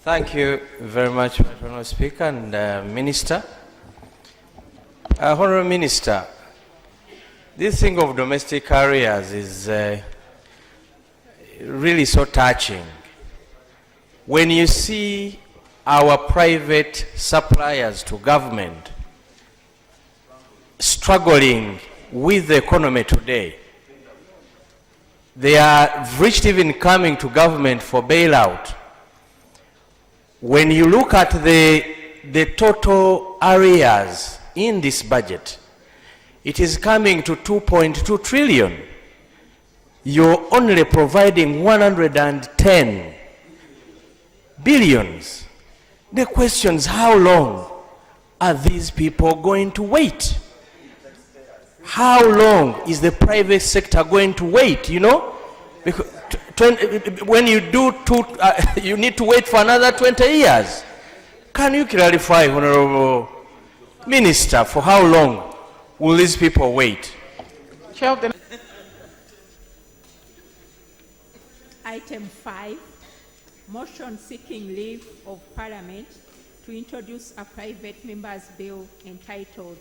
Thank you very much, Honourable Speaker and Minister. Honourable Minister, this thing of domestic carriers is really so touching. When you see our private suppliers to government struggling with the economy today, they are reached even coming to government for bailout. When you look at the total areas in this budget, it is coming to 2.2 trillion. You're only providing 110 billions. The question is, how long are these people going to wait? How long is the private sector going to wait, you know? Because when you do you need to wait for another 20 years. Can you clarify, Honorable Minister, for how long will these people wait? Item 5, motion seeking leave of Parliament to introduce a private members' bill entitled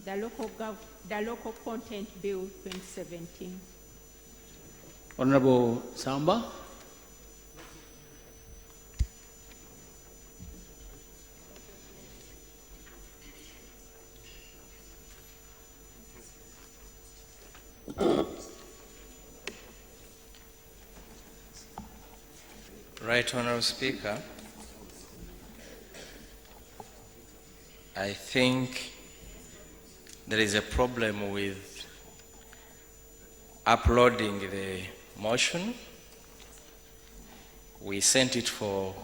the Local Content Bill 2017. Honorable Nsamba. Right, Honourable Speaker. I think there is a problem with uploading the motion. We sent it for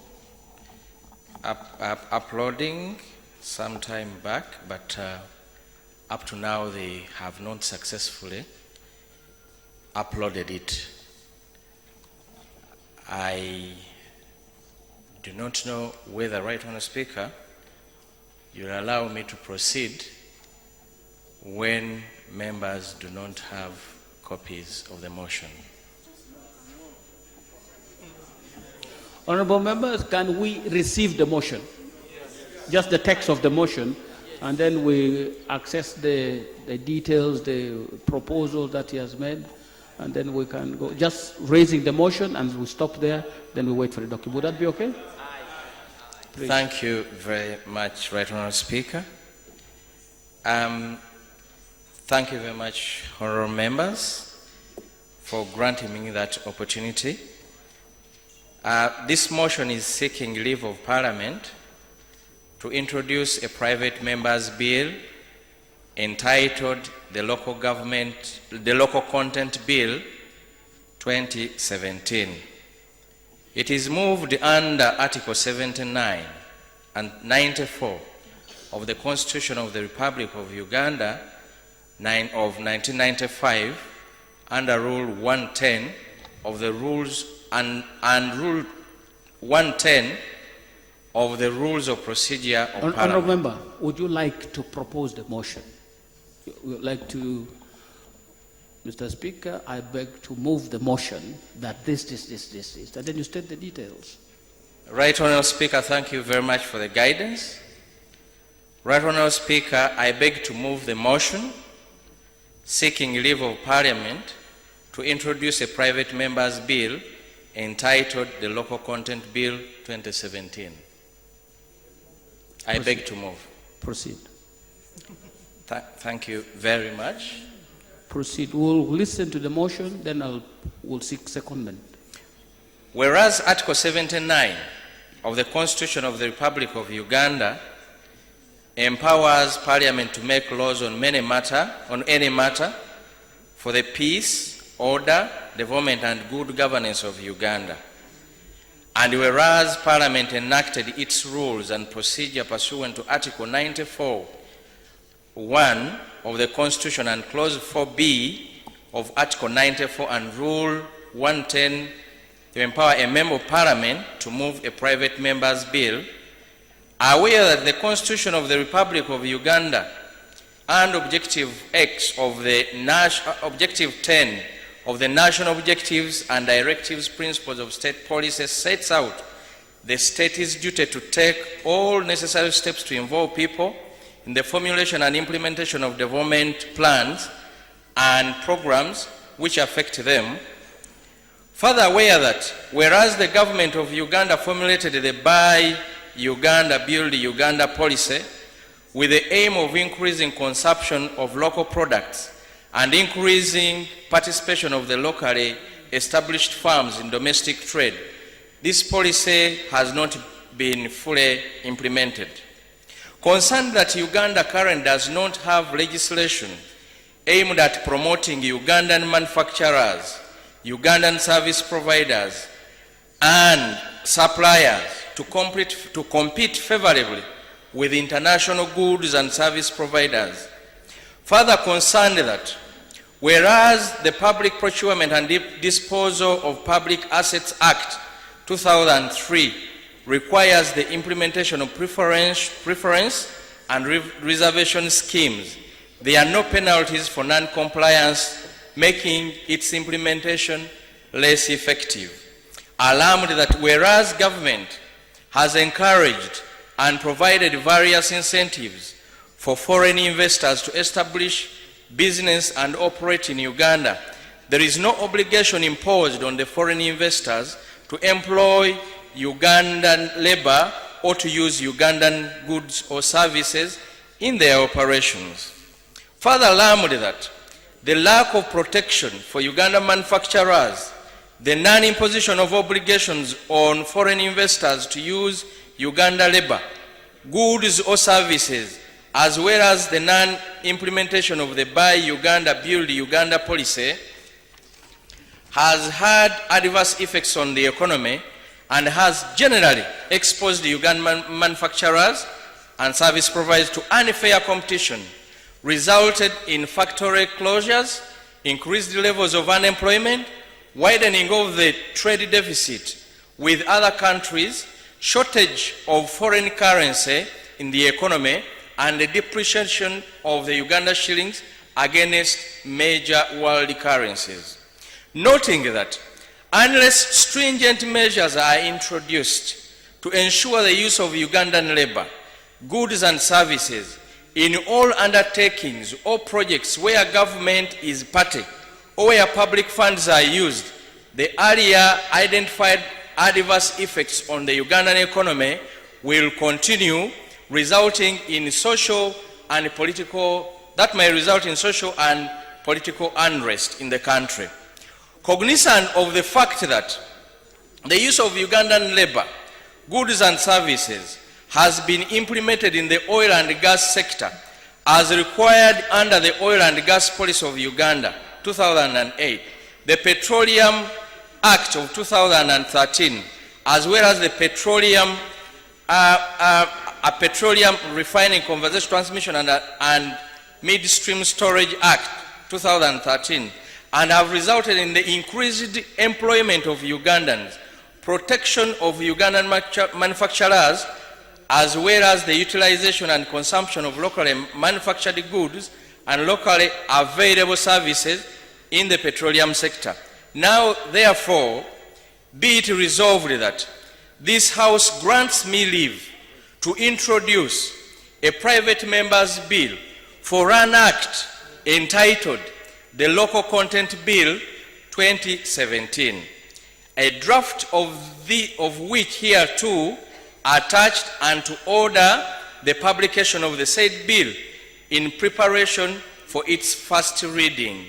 uploading some time back, but up to now they have not successfully uploaded it. I do not know whether, Right Honourable Speaker, you'll allow me to proceed when members do not have copies of the motion. Honorable members, can we receive the motion? Just the text of the motion, and then we access the details, the proposal that he has made, and then we can go. Just raising the motion, and we stop there, then we wait for the document. Would that be okay? Please. Thank you very much, Right Honourable Speaker. Thank you very much, honourable members, for granting me that opportunity. This motion is seeking leave of Parliament to introduce a private members' bill entitled the Local Content Bill 2017. It is moved under Article 79 and 94 of the Constitution of the Republic of Uganda of 1995, under Rule 110 of the rules and Rule 110 of the Rules of Procedure of Parliament. Honourable Member, would you like to propose the motion? You would like to, Mr. Speaker, I beg to move the motion that this, and then you state the details. Right Honourable Speaker, thank you very much for the guidance. Right Honourable Speaker, I beg to move the motion seeking leave of Parliament to introduce a private members' bill entitled the Local Content Bill 2017. I beg to move. Proceed. Thank you very much. Proceed. We'll listen to the motion, then we'll seek secondment. Whereas Article 79 of the Constitution of the Republic of Uganda empowers Parliament to make laws on any matter for the peace, order, development and good governance of Uganda. And whereas Parliament enacted its rules and procedure pursuant to Article 94(1) of the Constitution and Clause 4B of Article 94 and Rule 110 to empower a member of Parliament to move a private member's bill, aware that the Constitution of the Republic of Uganda and Objective X of the Objective 10 of the National Objectives and Directives Principles of State Policy sets out the state is duty to take all necessary steps to involve people in the formulation and implementation of development plans and programs which affect them. Further aware that whereas the government of Uganda formulated the Buy Uganda, Build Uganda policy with the aim of increasing consumption of local products and increasing participation of the locally established firms in domestic trade, this policy has not been fully implemented. Concerned that Uganda currently does not have legislation aimed at promoting Ugandan manufacturers, Ugandan service providers, and suppliers to compete favorably with international goods and service providers. Further concerned that whereas the Public Procurement and Disposal of Public Assets Act 2003 requires the implementation of preference and reservation schemes, there are no penalties for non-compliance, making its implementation less effective. Alarmed that whereas government has encouraged and provided various incentives for foreign investors to establish business and operate in Uganda, there is no obligation imposed on the foreign investors to employ Ugandan labor or to use Ugandan goods or services in their operations. Further alarmed that the lack of protection for Ugandan manufacturers, the non-imposition of obligations on foreign investors to use Uganda labor, goods or services, as well as the non-implementation of the Buy Uganda, Build Uganda policy, has had adverse effects on the economy and has generally exposed the Ugandan manufacturers and service providers to unfair competition, resulted in factory closures, increased levels of unemployment, widening of the trade deficit with other countries, shortage of foreign currency in the economy, and the depreciation of the Uganda shillings against major world currencies. Noting that unless stringent measures are introduced to ensure the use of Ugandan labor, goods and services in all undertakings or projects where government is party or where public funds are used, the earlier identified adverse effects on the Ugandan economy will continue, resulting in social and political unrest in the country. Cognizant of the fact that the use of Ugandan labor, goods and services has been implemented in the oil and gas sector as required under the Oil and Gas Policy of Uganda 2008, the Petroleum Act of 2013, as well as the Petroleum Refining, Conversion, Transmission and Midstream Storage Act 2013, and have resulted in the increased employment of Ugandans, protection of Ugandan manufacturers, as well as the utilization and consumption of locally manufactured goods and locally available services in the petroleum sector. Now, therefore, be it resolved that this House grants me leave to introduce a private member's bill for an act entitled the Local Content Bill 2017, a draft of which hereto attached, and to order the publication of the said bill in preparation for its first reading.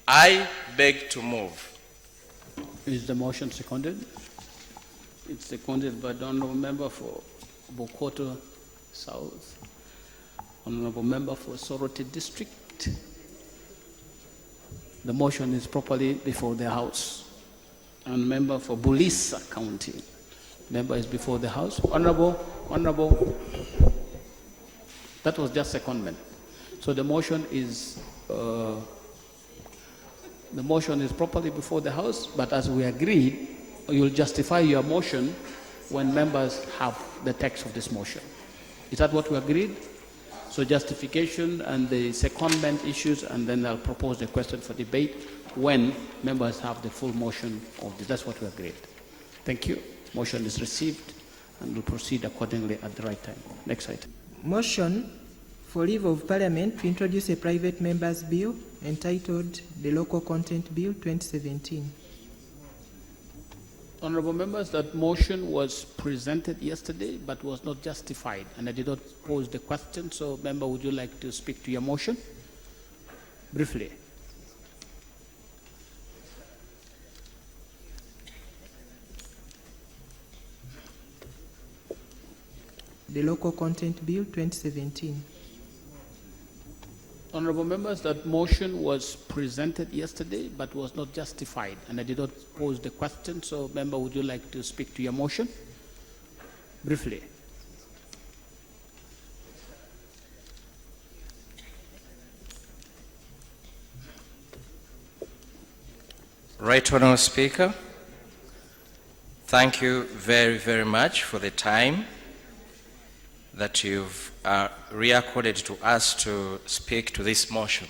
I beg to move. Is the motion seconded? It's seconded by the Honourable Member for Bokoto South, Honourable Member for Soroti District. The motion is properly before the House. And Member for Bulisa County. Member is before the House. Honourable, that was just secondment. So the motion is properly before the House, but as we agreed, you'll justify your motion when members have the text of this motion. Is that what we agreed? So justification and the secondment issues, and then I'll propose the question for debate when members have the full motion of this. That's what we agreed. Thank you. Motion is received. and we'll proceed accordingly at the right time. Next item. Motion for leave of Parliament to introduce a private member's bill entitled the Local Content Bill 2017. Honorable members, that motion was presented yesterday but was not justified, and I did not pose the question. So, member, would you like to speak to your motion? Briefly. The Local Content Bill 2017. Honorable members, that motion was presented yesterday but was not justified, and I did not pose the question. So, member, would you like to speak to your motion? Briefly. Right Honourable Speaker, thank you very, very much for the time that you've reaccorded to us to speak to this motion.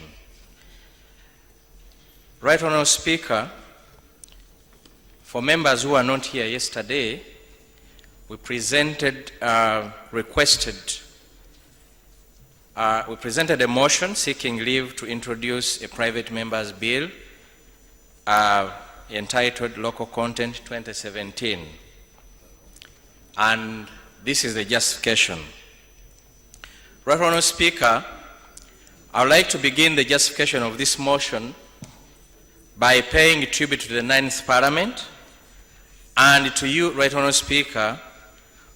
Right Honourable Speaker, for members who are not here yesterday, we presented a motion seeking leave to introduce a private member's bill entitled Local Content 2017. And this is the justification. Right Honourable Speaker, I would like to begin the justification of this motion by paying tribute to the 9th Parliament and to you, Right Honourable Speaker,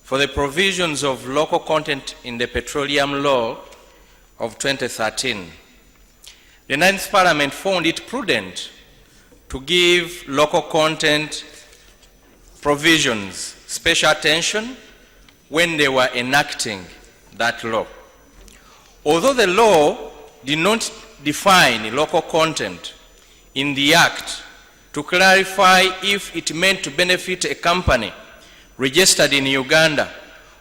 for the provisions of local content in the Petroleum Law of 2013. The 9th Parliament found it prudent to give local content provisions special attention when they were enacting that law. Although the law did not define local content in the Act to clarify if it meant to benefit a company registered in Uganda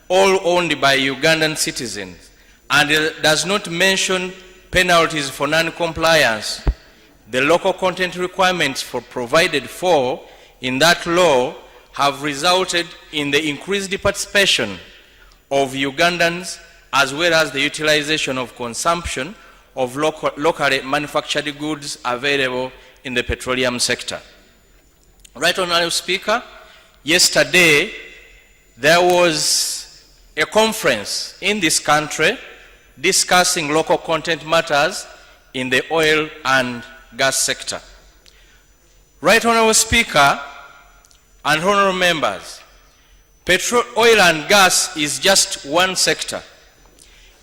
or owned by Ugandan citizens, and it does not mention penalties for non-compliance, the local content requirements provided for in that law have resulted in the increased participation of Ugandans as well as the utilization of consumption of locally manufactured goods available in the petroleum sector. Right Honourable Speaker, yesterday there was a conference in this country discussing local content matters in the oil and gas sector. Right Honourable Speaker and honourable members, oil and gas is just one sector.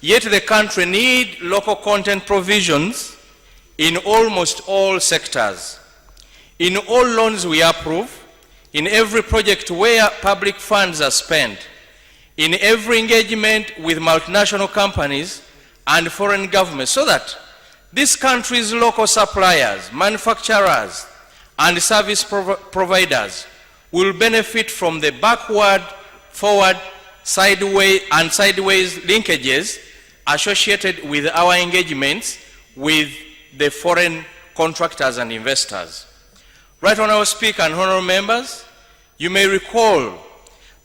Yet the country needs local content provisions in almost all sectors. In all loans we approve, in every project where public funds are spent, in every engagement with multinational companies and foreign governments, so that this country's local suppliers, manufacturers, and service providers will benefit from the backward, forward, sideways linkages associated with our engagements with the foreign contractors and investors. Right Honourable Speaker and honourable members, you may recall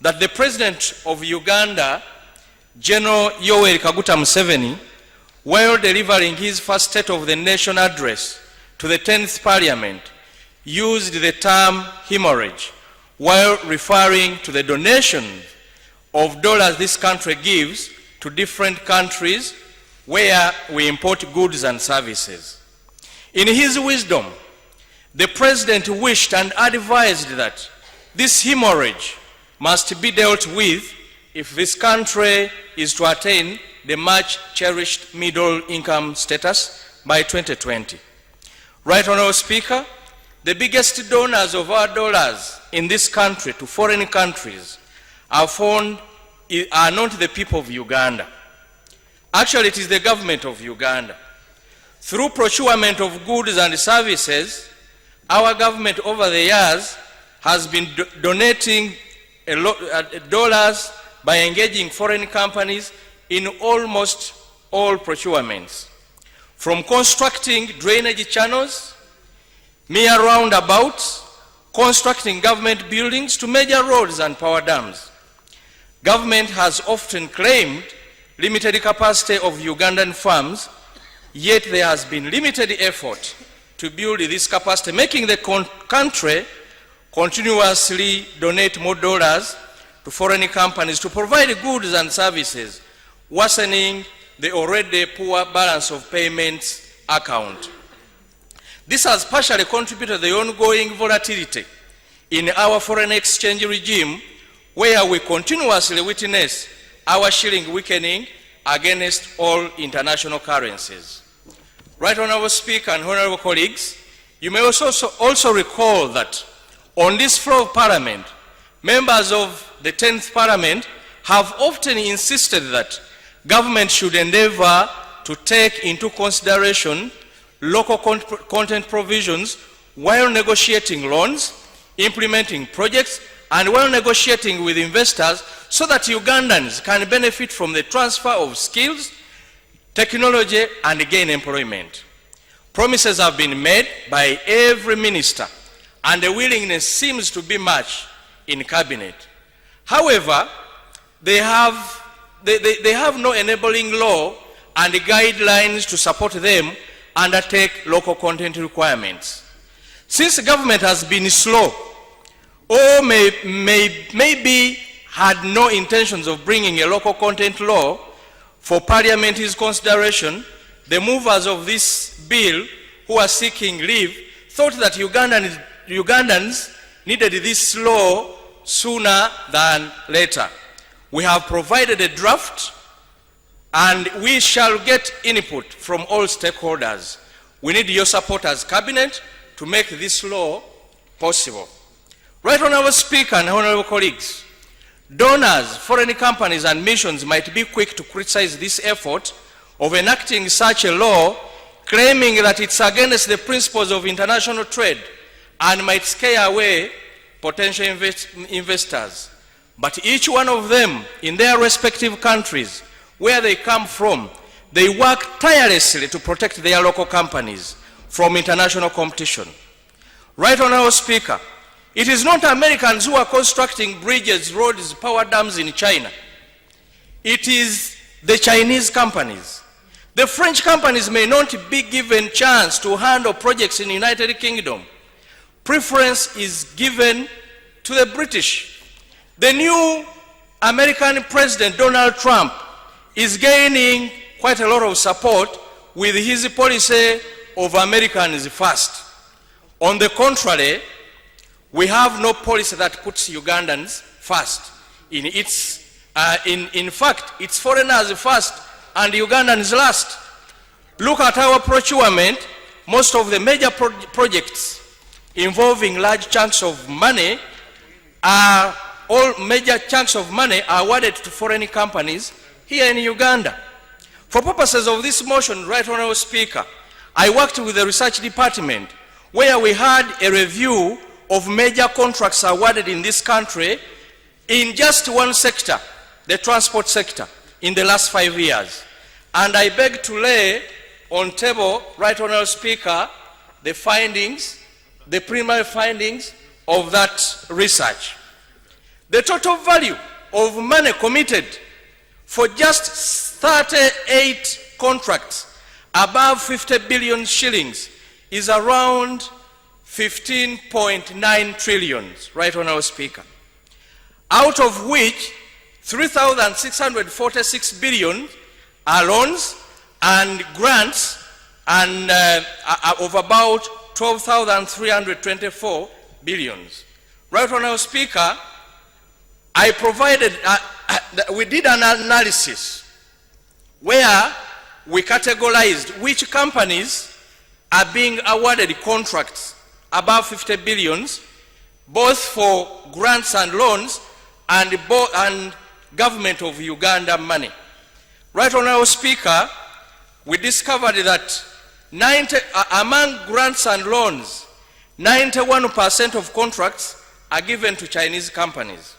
that the President of Uganda, General Yoweri Kaguta Museveni, while delivering his first State of the Nation address to the 10th Parliament, used the term hemorrhage while referring to the donation of dollars this country gives to different countries where we import goods and services. In his wisdom, the President wished and advised that this hemorrhage must be dealt with if this country is to attain the much cherished middle income status by 2020. Right Honourable Speaker, the biggest donors of our dollars in this country to foreign countries are not the people of Uganda. Actually, it is the government of Uganda. Through procurement of goods and services, our government over the years has been donating dollars by engaging foreign companies in almost all procurements. From constructing drainage channels, mere roundabouts, constructing government buildings to major roads and power dams. Government has often claimed limited capacity of Ugandan firms, yet there has been limited effort to build this capacity, making the country continuously donate more dollars to foreign companies to provide goods and services, worsening the already poor balance of payments account. This has partially contributed to the ongoing volatility in our foreign exchange regime, where we continuously witness our shilling weakening against all international currencies. Right Honourable Speaker and honourable colleagues, you may also recall that on this floor of Parliament, members of the 10th Parliament have often insisted that government should endeavour to take into consideration local content provisions while negotiating loans, implementing projects, and while negotiating with investors so that Ugandans can benefit from the transfer of skills, technology, and gain employment. Promises have been made by every minister, and the willingness seems to be much in cabinet. However, they have no enabling law and guidelines to support them undertake local content requirements. Since the government has been slow, or maybe had no intentions of bringing a local content law for Parliament's consideration, the movers of this bill who are seeking leave thought that Ugandans needed this law sooner than later. We have provided a draft, and we shall get input from all stakeholders. We need your support as cabinet to make this law possible. Right Honourable Speaker and honourable colleagues, donors, foreign companies and missions might be quick to criticize this effort of enacting such a law, claiming that it's against the principles of international trade and might scare away potential investors. But each one of them in their respective countries, where they come from, they work tirelessly to protect their local companies from international competition. Right Honourable Speaker, it is not Americans who are constructing bridges, roads, power dams in China. It is the Chinese companies. The French companies may not be given chance to handle projects in the United Kingdom. Preference is given to the British. The new American President Donald Trump is gaining quite a lot of support with his policy of Americans first. On the contrary, we have no policy that puts Ugandans first. In fact, it's foreigners first and Ugandans last. Look at our procurement. Most of the major projects involving large chunks of money are awarded to foreign companies here in Uganda. For purposes of this motion, Right Honourable Speaker, I worked with the research department where we had a review of major contracts awarded in this country in just one sector, the transport sector, in the last 5 years. And I beg to lay on table, Right Honourable Speaker, the findings, the preliminary findings of that research. The total value of money committed for just 38 contracts above 50 billion shillings is around 15.9 trillion, Right Honourable Speaker, out of which 3,646 billion are loans and grants and of about 12,324 billion. Right Honourable Speaker, I provided, we did an analysis where we categorized which companies are being awarded contracts above 50 billions, both for grants and loans and government of Uganda money. Right Honourable Speaker, we discovered that among grants and loans, 91% of contracts are given to Chinese companies,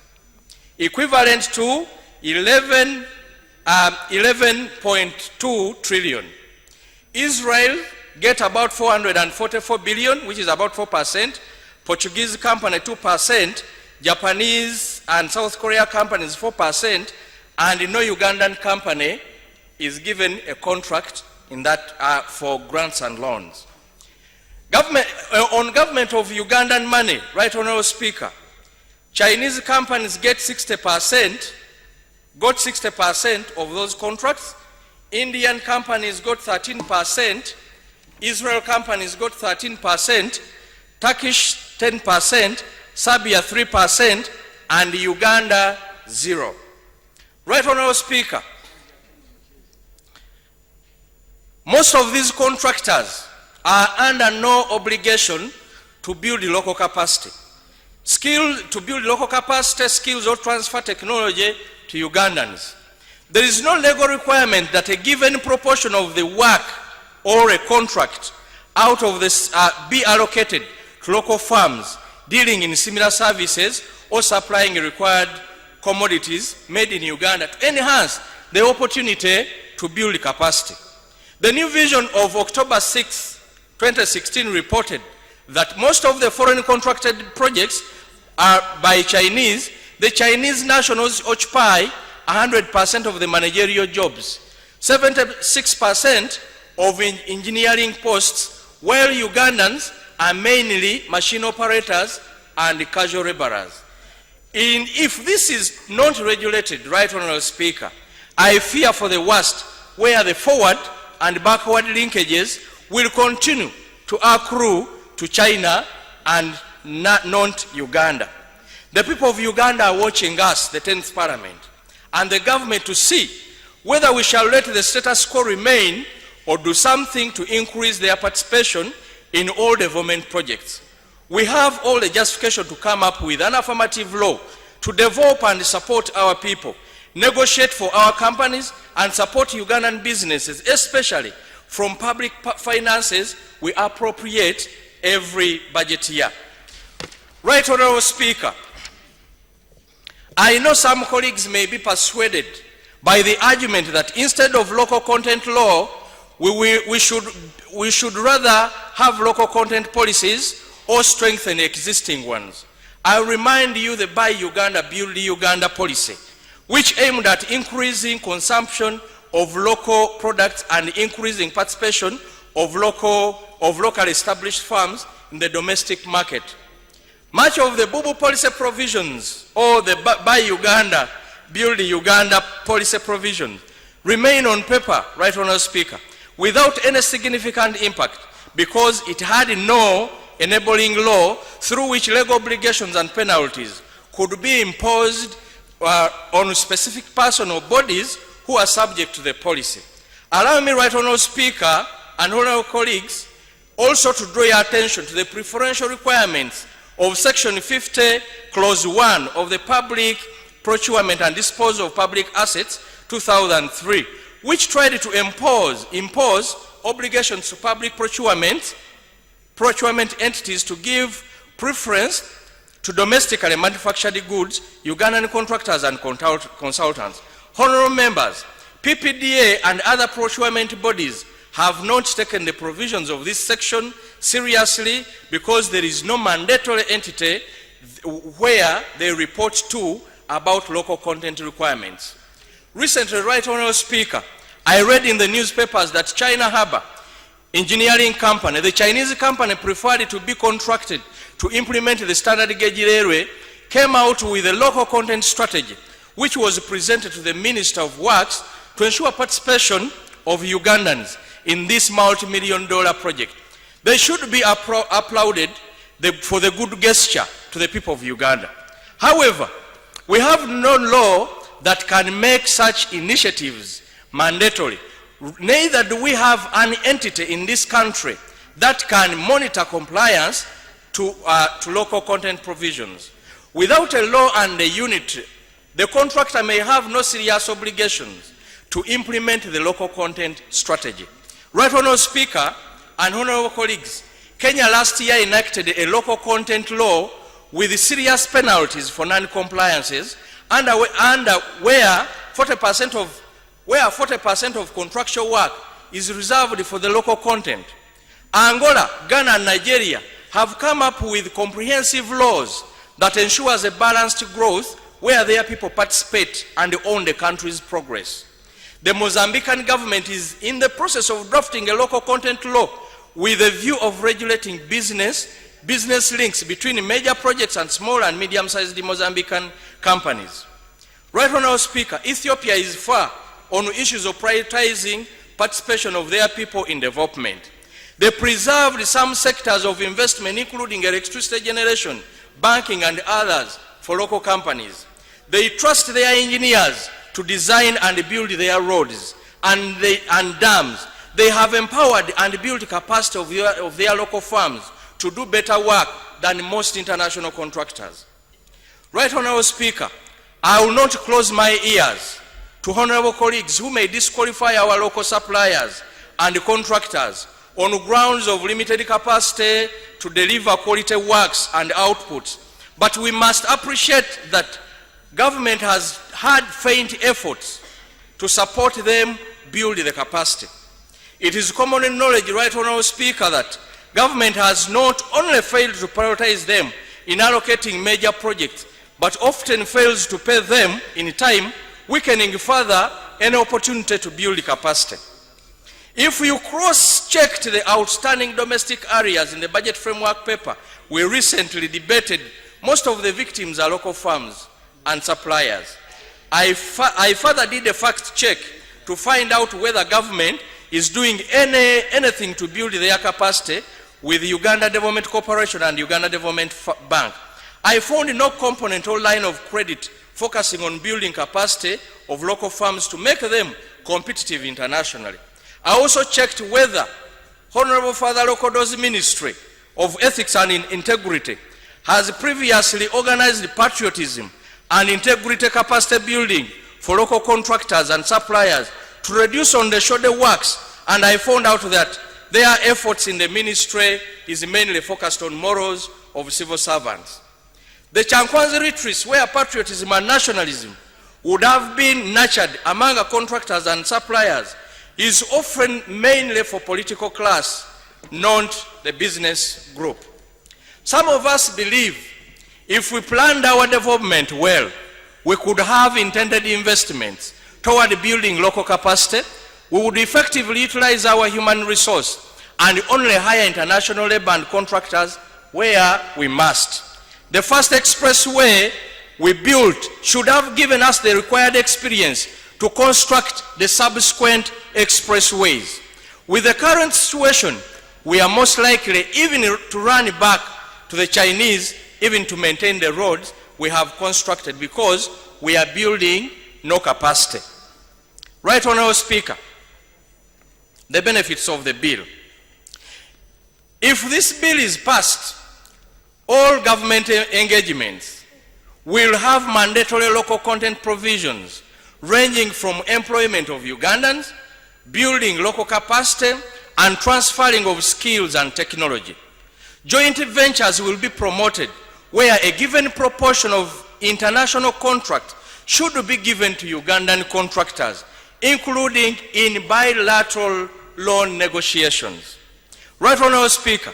equivalent to 11.2 trillion. Israel get about 444 billion, which is about 4%. Portuguese company 2%. Japanese and South Korea companies 4%, and no Ugandan company is given a contract in that for grants and loans. On government of Ugandan money, Right Honourable Speaker, Chinese companies got 60% of those contracts. Indian companies got 13%, Israel companies got 13%, Turkish 10%, Serbia 3%, and Uganda 0%. Right Honourable Speaker, most of these contractors are under no obligation to build local capacity. To build local capacity, skills or transfer technology to Ugandans. There is no legal requirement that a given proportion of the work or a contract out of this be allocated to local firms dealing in similar services or supplying required commodities made in Uganda to enhance the opportunity to build capacity. The new vision of October 6, 2016 reported that most of the foreign contracted projects are by Chinese. The Chinese nationals occupy 100% of the managerial jobs, 76% of engineering posts, while Ugandans are mainly machine operators and casual laborers. If this is not regulated, Right Honourable Speaker, I fear for the worst, where the forward and backward linkages will continue to accrue to China and not Uganda. The people of Uganda are watching us, the 10th Parliament, and the government to see whether we shall let the status quo remain or do something to increase their participation in all development projects. We have all the justification to come up with an affirmative law to develop and support our people, negotiate for our companies, and support Ugandan businesses, especially from public finances we appropriate every budget year. Right Honourable Speaker, I know some colleagues may be persuaded by the argument that instead of local content law, we should rather have local content policies or strengthen existing ones. I remind you the Buy Uganda, Build Uganda policy, which aimed at increasing consumption of local products and increasing participation of locally established firms in the domestic market. Much of the BUBU policy provisions or the Buy Uganda, Build Uganda policy provisions remain on paper, Right Honourable Speaker, without any significant impact because it had no enabling law through which legal obligations and penalties could be imposed on specific persons or bodies who are subject to the policy. Allow me, Right Honourable Speaker and honourable colleagues, also to draw your attention to the preferential requirements of Section 50, Clause 1 of the Public Procurement and Disposal of Public Assets 2003, which tried to impose obligations to public procurement entities to give preference to domestically manufactured goods, Ugandan contractors and consultants. Honourable members, PPDA and other procurement bodies have not taken the provisions of this section seriously because there is no mandatory entity where they report to about local content requirements. Recently, Right Honourable Speaker, I read in the newspapers that China Harbour Engineering Company, the Chinese company preferred to be contracted to implement the standard gauge railway, came out with a local content strategy which was presented to the Minister of Works to ensure participation of Ugandans in this multi-million-dollar project. They should be applauded for the good gesture to the people of Uganda. However, we have no law that can make such initiatives mandatory. Neither do we have an entity in this country that can monitor compliance to local content provisions. Without a law and a unit, the contractor may have no serious obligations to implement the local content strategy. Right Honourable Speaker and honourable colleagues, Kenya last year enacted a local content law with serious penalties for non-compliances and where 40% of contractual work is reserved for the local content. Angola, Ghana and Nigeria have come up with comprehensive laws that ensures a balanced growth where their people participate and own the country's progress. The Mozambican government is in the process of drafting a local content law with a view of regulating business links between major projects and small and medium-sized Mozambican companies. Right Honourable Speaker, Ethiopia is far on issues of prioritizing participation of their people in development. They preserved some sectors of investment, including electricity generation, banking, and others for local companies. They trust their engineers to design and build their roads and dams. They have empowered and built capacity of their local firms to do better work than most international contractors. Right Honourable Speaker, I will not close my ears to honourable colleagues who may disqualify our local suppliers and contractors on grounds of limited capacity to deliver quality works and outputs. But we must appreciate that government has had faint efforts to support them build the capacity. It is common knowledge, Right Honourable Speaker, that government has not only failed to prioritize them in allocating major projects, but often fails to pay them in time, weakening further any opportunity to build capacity. If you cross-checked the outstanding domestic areas in the budget framework paper we recently debated, most of the victims are local firms and suppliers. I further did a fact check to find out whether government is doing anything to build their capacity with Uganda Development Corporation and Uganda Development Bank. I found no component or line of credit focusing on building capacity of local firms to make them competitive internationally. I also checked whether Honorable Father Lokodo's Ministry of Ethics and Integrity has previously organized patriotism and integrity capacity building for local contractors and suppliers to reduce on the shoulder works, and I found out that their efforts in the ministry is mainly focused on morals of civil servants. The Chankwanzi retreats, where patriotism and nationalism would have been nurtured among contractors and suppliers, is often mainly for political class, not the business group. Some of us believe if we planned our development well, we could have intended investments toward building local capacity, we would effectively utilize our human resource and only hire international labor and contractors where we must. The first expressway we built should have given us the required experience to construct the subsequent expressways. With the current situation, we are most likely even to run back to the Chinese, even to maintain the roads we have constructed, because we are building no capacity. Right Honourable Speaker, the benefits of the bill. If this bill is passed, all government engagements will have mandatory local content provisions ranging from employment of Ugandans, building local capacity, and transferring of skills and technology. Joint ventures will be promoted where a given proportion of international contract should be given to Ugandan contractors, including in bilateral loan negotiations. Right Honourable Speaker,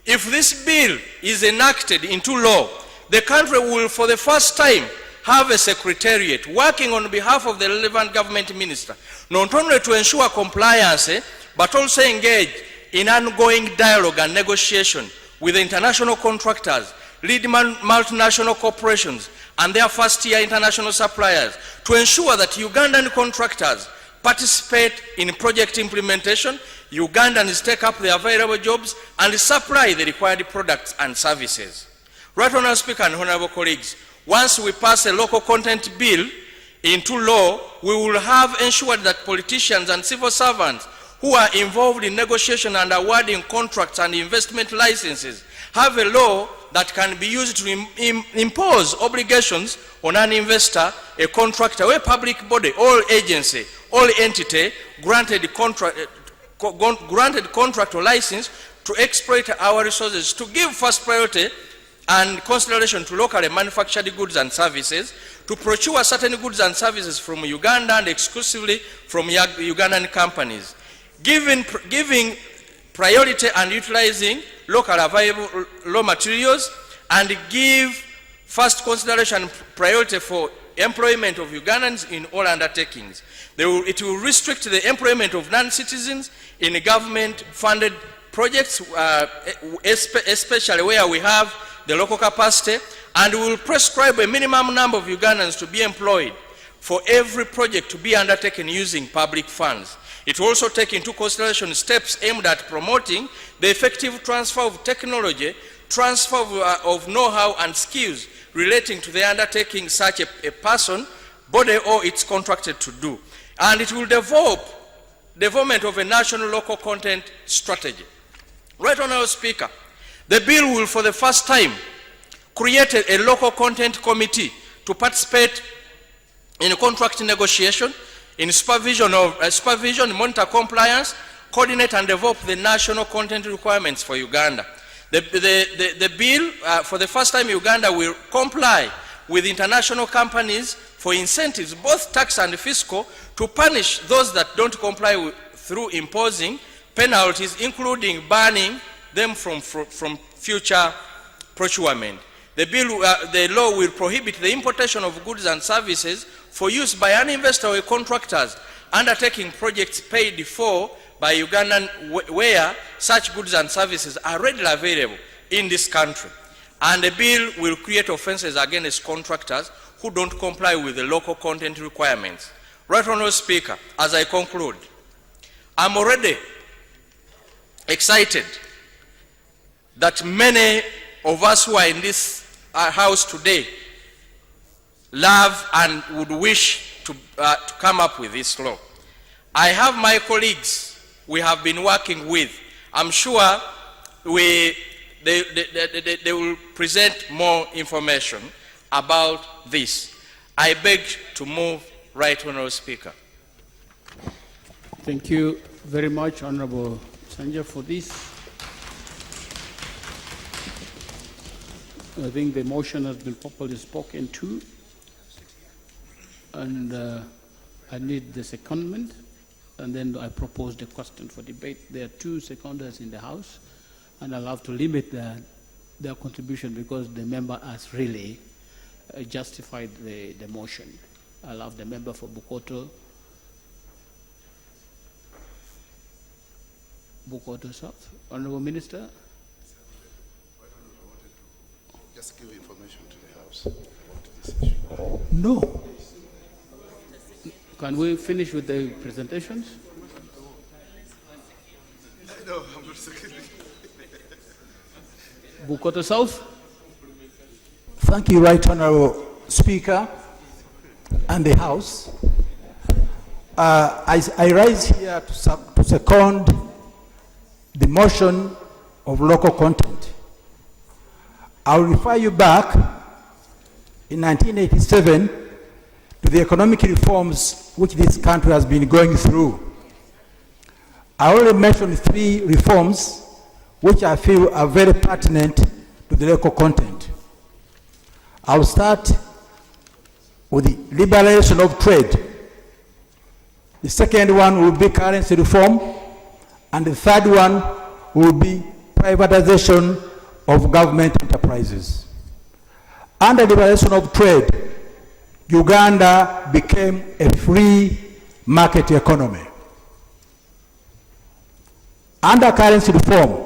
if this bill is enacted into law, the country will for the first time have a secretariat working on behalf of the relevant government minister, not only to ensure compliance, but also engage in ongoing dialogue and negotiation with the international contractors, leading multinational corporations, and their first-tier international suppliers to ensure that Ugandan contractors participate in project implementation, Ugandans take up the available jobs, and supply the required products and services. Right Honourable Speaker and honourable colleagues, once we pass a local content bill into law, we will have ensured that politicians and civil servants who are involved in negotiation and awarding contracts and investment licenses have a law that can be used to impose obligations on an investor, a contractor, or a public body, or agency, or entity granted contract or license to exploit our resources, to give first priority and consideration to locally manufactured goods and services, to procure certain goods and services from Uganda and exclusively from Ugandan companies, giving priority and utilizing local available raw materials, and give First consideration priority for employment of Ugandans in all undertakings. It will restrict the employment of non-citizens in government-funded projects, especially where we have the local capacity, and will prescribe a minimum number of Ugandans to be employed for every project to be undertaken using public funds. It will also take into consideration steps aimed at promoting the effective transfer of technology, transfer of know-how and skills relating to the undertaking such a person, body, or it's contracted to do. And it will develop development of a national local content strategy. Right, Honourable Speaker, the bill will for the first time create a local content committee to participate in a contract negotiation, in supervision, monitor compliance, coordinate and develop the national content requirements for Uganda. The bill, for the first time, Uganda will comply with international companies for incentives, both tax and fiscal, to punish those that don't comply through imposing penalties, including banning them from future procurement. The law will prohibit the importation of goods and services for use by an investor or contractors undertaking projects paid for by Ugandan where such goods and services are readily available in this country. And the bill will create offenses against contractors who don't comply with the local content requirements. Right, Honourable Speaker, as I conclude, I'm already excited that many of us who are in this house today love and would wish to come up with this law. I have my colleagues we have been working with. I'm sure they will present more information about this. I beg to move, Right Honourable Speaker. Thank you very much, Honourable Sanja, for this. I think the motion has been properly spoken to, and I need the secondment, and then I propose the question for debate. There are two seconders in the House, and I'll have to limit their contribution because the member has really justified the motion. I'll have the member for Bukoto South. Honourable Minister. Just give information to the House about this issue. No. Can we finish with the presentations? No, I'm not saying. Bukoto South. Thank you, Right Honourable Speaker and the House. I rise here to second the motion of local content. I'll refer you back in 1987 to the economic reforms which this country has been going through. I already mentioned 3 reforms which I feel are very pertinent to the local content. I'll start with the liberalization of trade. The second one will be currency reform, and the third one will be privatization of government enterprises. Under liberalization of trade, Uganda became a free market economy. Under currency reform,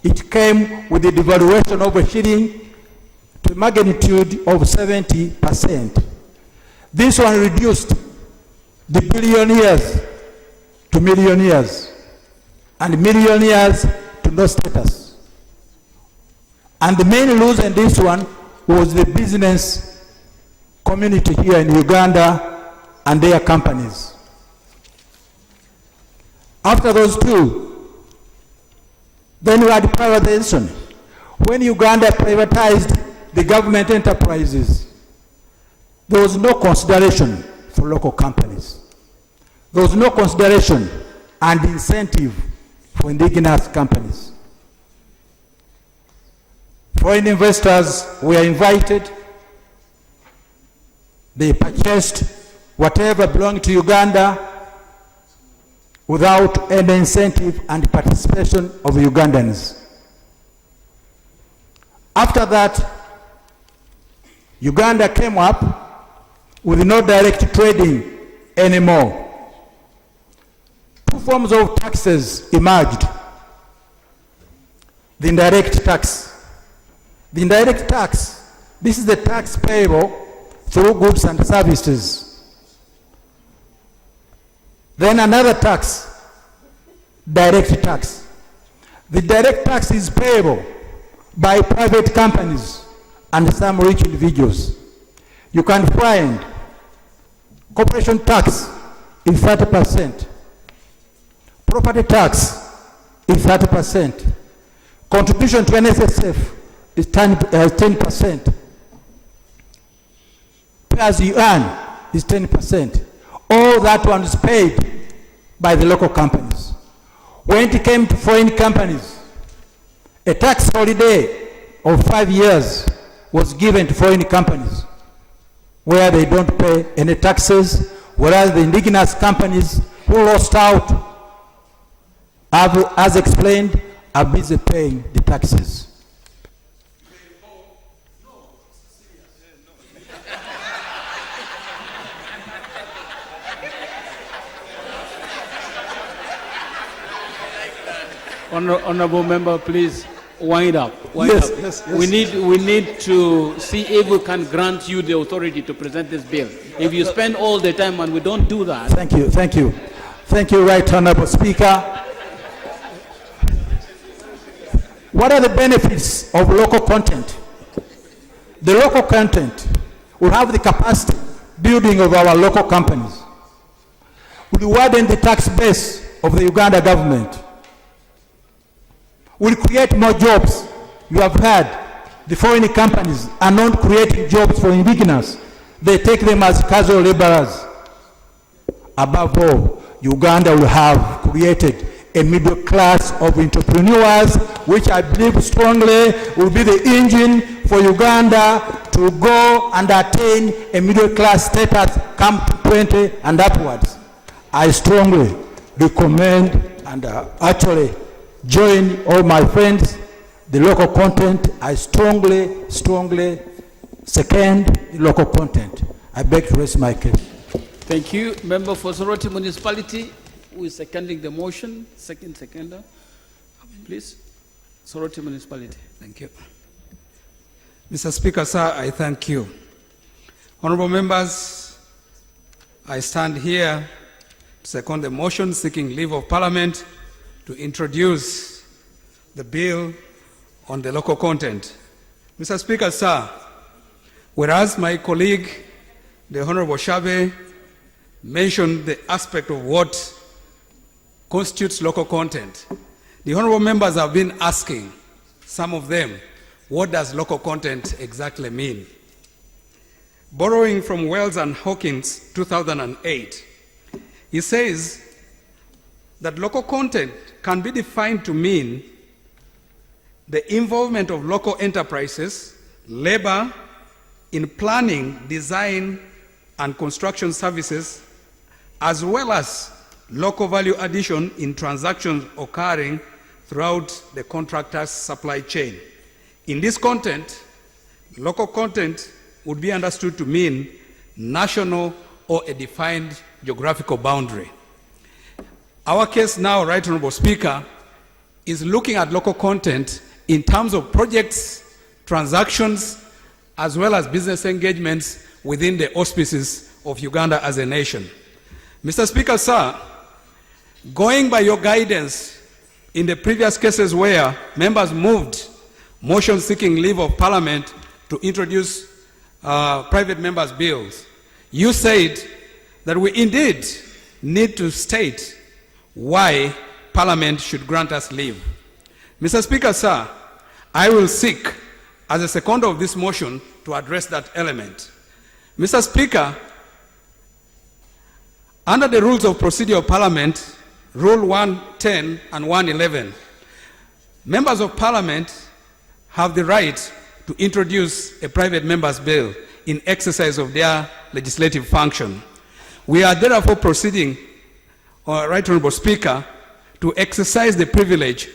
it came with the devaluation of a shilling to a magnitude of 70%. This one reduced the billionaires to millionaires and millionaires to no status. And the main loser in this one was the business community here in Uganda and their companies. After those two, then we had privatization. When Uganda privatized the government enterprises, there was no consideration for local companies. There was no consideration and incentive for indigenous companies. Foreign investors were invited. They purchased whatever belonged to Uganda without any incentive and participation of Ugandans. After that, Uganda came up with no direct trading anymore. Two forms of taxes emerged. The indirect tax. The indirect tax, this is the tax payable through goods and services. Then another tax, direct tax. The direct tax is payable by private companies and some rich individuals. You can find corporation tax is 30%. Property tax is 30%. Contribution to NSSF is 10%. Pay as you earn is 10%. All that one is paid by the local companies. When it came to foreign companies, a tax holiday of 5 years was given to foreign companies where they don't pay any taxes, whereas the indigenous companies who lost out, as explained, are busy paying the taxes. Honorable member, please wind up. Yes, up. yes. We need to see if we can grant you the authority to present this bill. If you spend all the time and we don't do that. Thank you, thank you. Thank you, Right Honorable Speaker. What are the benefits of local content? The local content will have the capacity building of our local companies, will widen the tax base of the Uganda government, will create more jobs. You have heard the foreign companies are not creating jobs for indigenous. They take them as casual laborers. Above all, Uganda will have created a middle class of entrepreneurs, which I believe strongly will be the engine for Uganda to go and attain a middle class status come to 20 and upwards. I strongly recommend and actually join all my friends, the local content. I strongly second the local content. I beg to raise my case. Thank you. Member for Soroti Municipality, who is seconding the motion. Seconder. Please. Soroti Municipality. Thank you. Mr. Speaker, sir, I thank you. Honorable members, I stand here to second the motion seeking leave of Parliament to introduce the bill on the local content. Mr. Speaker, sir, whereas my colleague, the Honorable Oshabe, mentioned the aspect of what constitutes local content, the honorable members have been asking, some of them, what does local content exactly mean? Borrowing from Wells and Hawkins, 2008, he says that local content can be defined to mean the involvement of local enterprises, labor, in planning, design, and construction services, as well as local value addition in transactions occurring throughout the contractor's supply chain. In this content, local content would be understood to mean national or a defined geographical boundary. Our case now, Right Honorable Speaker, is looking at local content in terms of projects, transactions, as well as business engagements within the auspices of Uganda as a nation. Mr. Speaker, sir, going by your guidance in the previous cases where members moved motion seeking leave of Parliament to introduce private members' bills, you said that we indeed need to state why Parliament should grant us leave. Mr. Speaker, sir, I will seek, as a seconder of this motion, to address that element. Mr. Speaker, under the rules of procedure of Parliament, Rule 110 and 111, members of Parliament have the right to introduce a private member's bill in exercise of their legislative function. We are therefore proceeding, Right Honorable Speaker, to exercise the privilege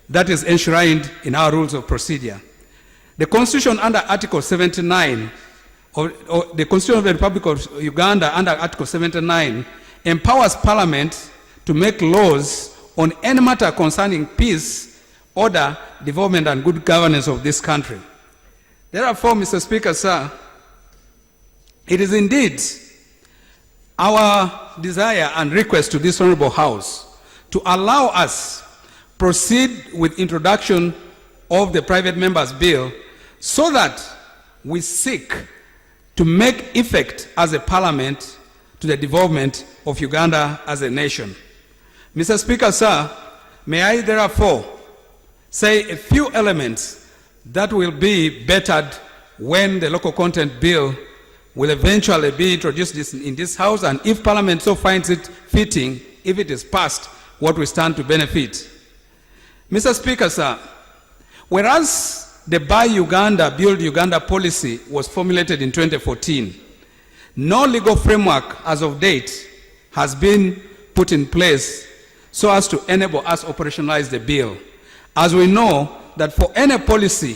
that is enshrined in our rules of procedure. The Constitution under Article 79 of the Constitution of the Republic of Uganda under Article 79 empowers Parliament to make laws on any matter concerning peace, order, development, and good governance of this country. Therefore, Mr. Speaker, sir, it is indeed our desire and request to this Honorable House to allow us proceed with introduction of the Private Members Bill so that we seek to make effect as a Parliament to the development of Uganda as a nation. Mr. Speaker, sir, may I therefore say a few elements that will be bettered when the local content bill will eventually be introduced in this House, and if Parliament so finds it fitting, if it is passed, what we stand to benefit. Mr. Speaker, sir, whereas the Buy Uganda, Build Uganda policy was formulated in 2014, no legal framework as of date has been put in place so as to enable us operationalize the bill. As we know that for any policy,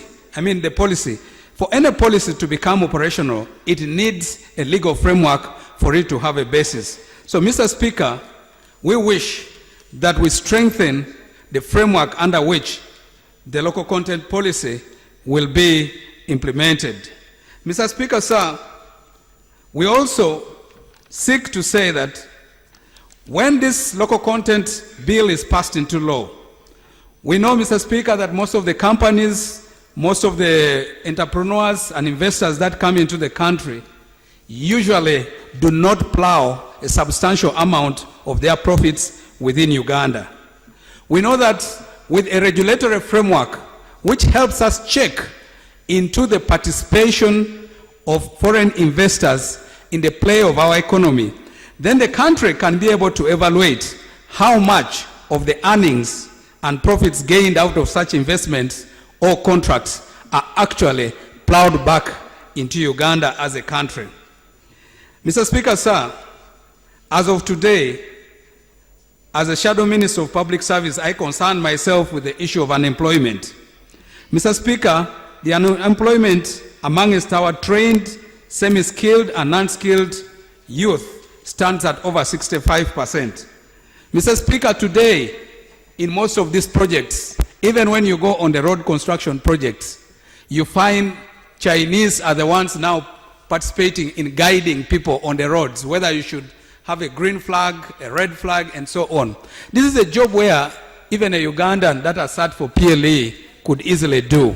for any policy to become operational, it needs a legal framework for it to have a basis. So, Mr. Speaker, we wish that we strengthen the framework under which the local content policy will be implemented. Mr. Speaker, sir, we also seek to say that when this local content bill is passed into law, we know, Mr. Speaker, that most of the companies, most of the entrepreneurs and investors that come into the country usually do not plow a substantial amount of their profits within Uganda. We know that with a regulatory framework which helps us check into the participation of foreign investors in the play of our economy, then the country can be able to evaluate how much of the earnings and profits gained out of such investments or contracts are actually plowed back into Uganda as a country. Mr. Speaker, sir, as of today, as a Shadow Minister of Public Service, I concern myself with the issue of unemployment. Mr. Speaker, the unemployment amongst our trained, semi-skilled and non-skilled youth stands at over 65%. Mr. Speaker, today, in most of these projects, even when you go on the road construction projects, you find Chinese are the ones now participating in guiding people on the roads, whether you should have a green flag, a red flag, and so on. This is a job where even a Ugandan that has sat for PLA could easily do.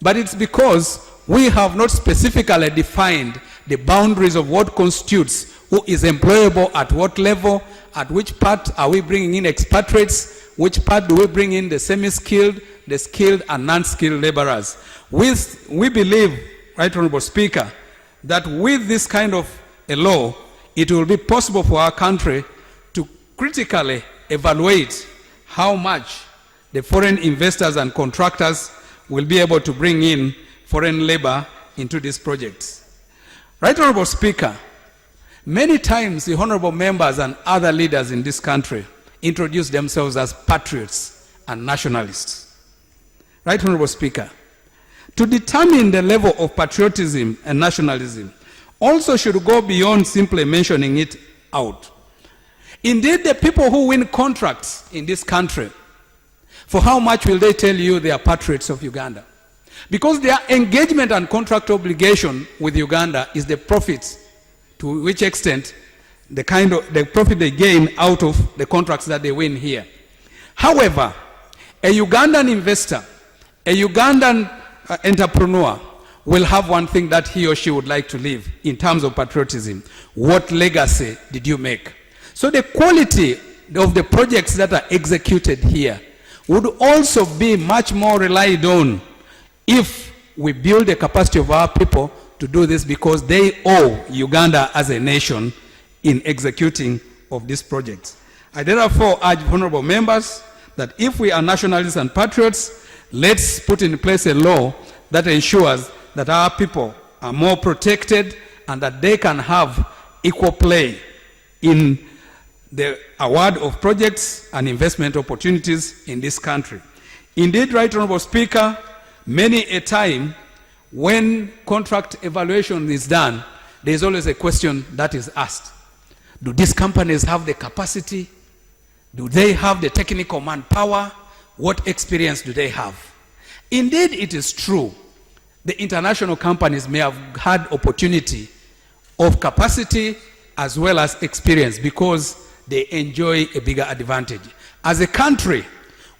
But it's because we have not specifically defined the boundaries of what constitutes who is employable at what level, at which part are we bringing in expatriates, which part do we bring in the semi-skilled, the skilled and non-skilled laborers. We believe, Right Honorable Speaker, that with this kind of a law, it will be possible for our country to critically evaluate how much the foreign investors and contractors will be able to bring in foreign labor into these projects. Right Honorable Speaker, many times the honorable members and other leaders in this country introduce themselves as patriots and nationalists. Right Honorable Speaker, to determine the level of patriotism and nationalism also should go beyond simply mentioning it out. Indeed, the people who win contracts in this country, for how much will they tell you they are patriots of Uganda? Because their engagement and contract obligation with Uganda is the profits, to which extent the profit they gain out of the contracts that they win here. However, a Ugandan investor, a Ugandan entrepreneur will have one thing that he or she would like to leave in terms of patriotism. What legacy did you make? So the quality of the projects that are executed here would also be much more relied on if we build the capacity of our people to do this, because they owe Uganda as a nation in executing of these projects. I therefore urge honorable members that if we are nationalists and patriots, let's put in place a law that ensures that our people are more protected and that they can have equal play in the award of projects and investment opportunities in this country. Indeed, Right Honorable Speaker, many a time when contract evaluation is done, there's always a question that is asked. Do these companies have the capacity? Do they have the technical manpower? What experience do they have? Indeed, it is true. The international companies may have had opportunity of capacity as well as experience because they enjoy a bigger advantage. As a country,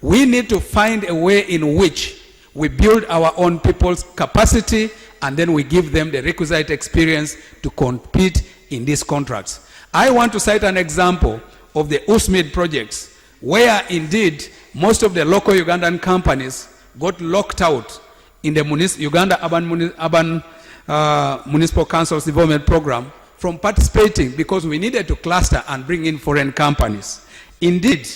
we need to find a way in which we build our own people's capacity and then we give them the requisite experience to compete in these contracts. I want to cite an example of the USMID projects where indeed most of the local Ugandan companies got locked out in the Uganda Urban Municipal Council's development program from participating because we needed to cluster and bring in foreign companies. Indeed,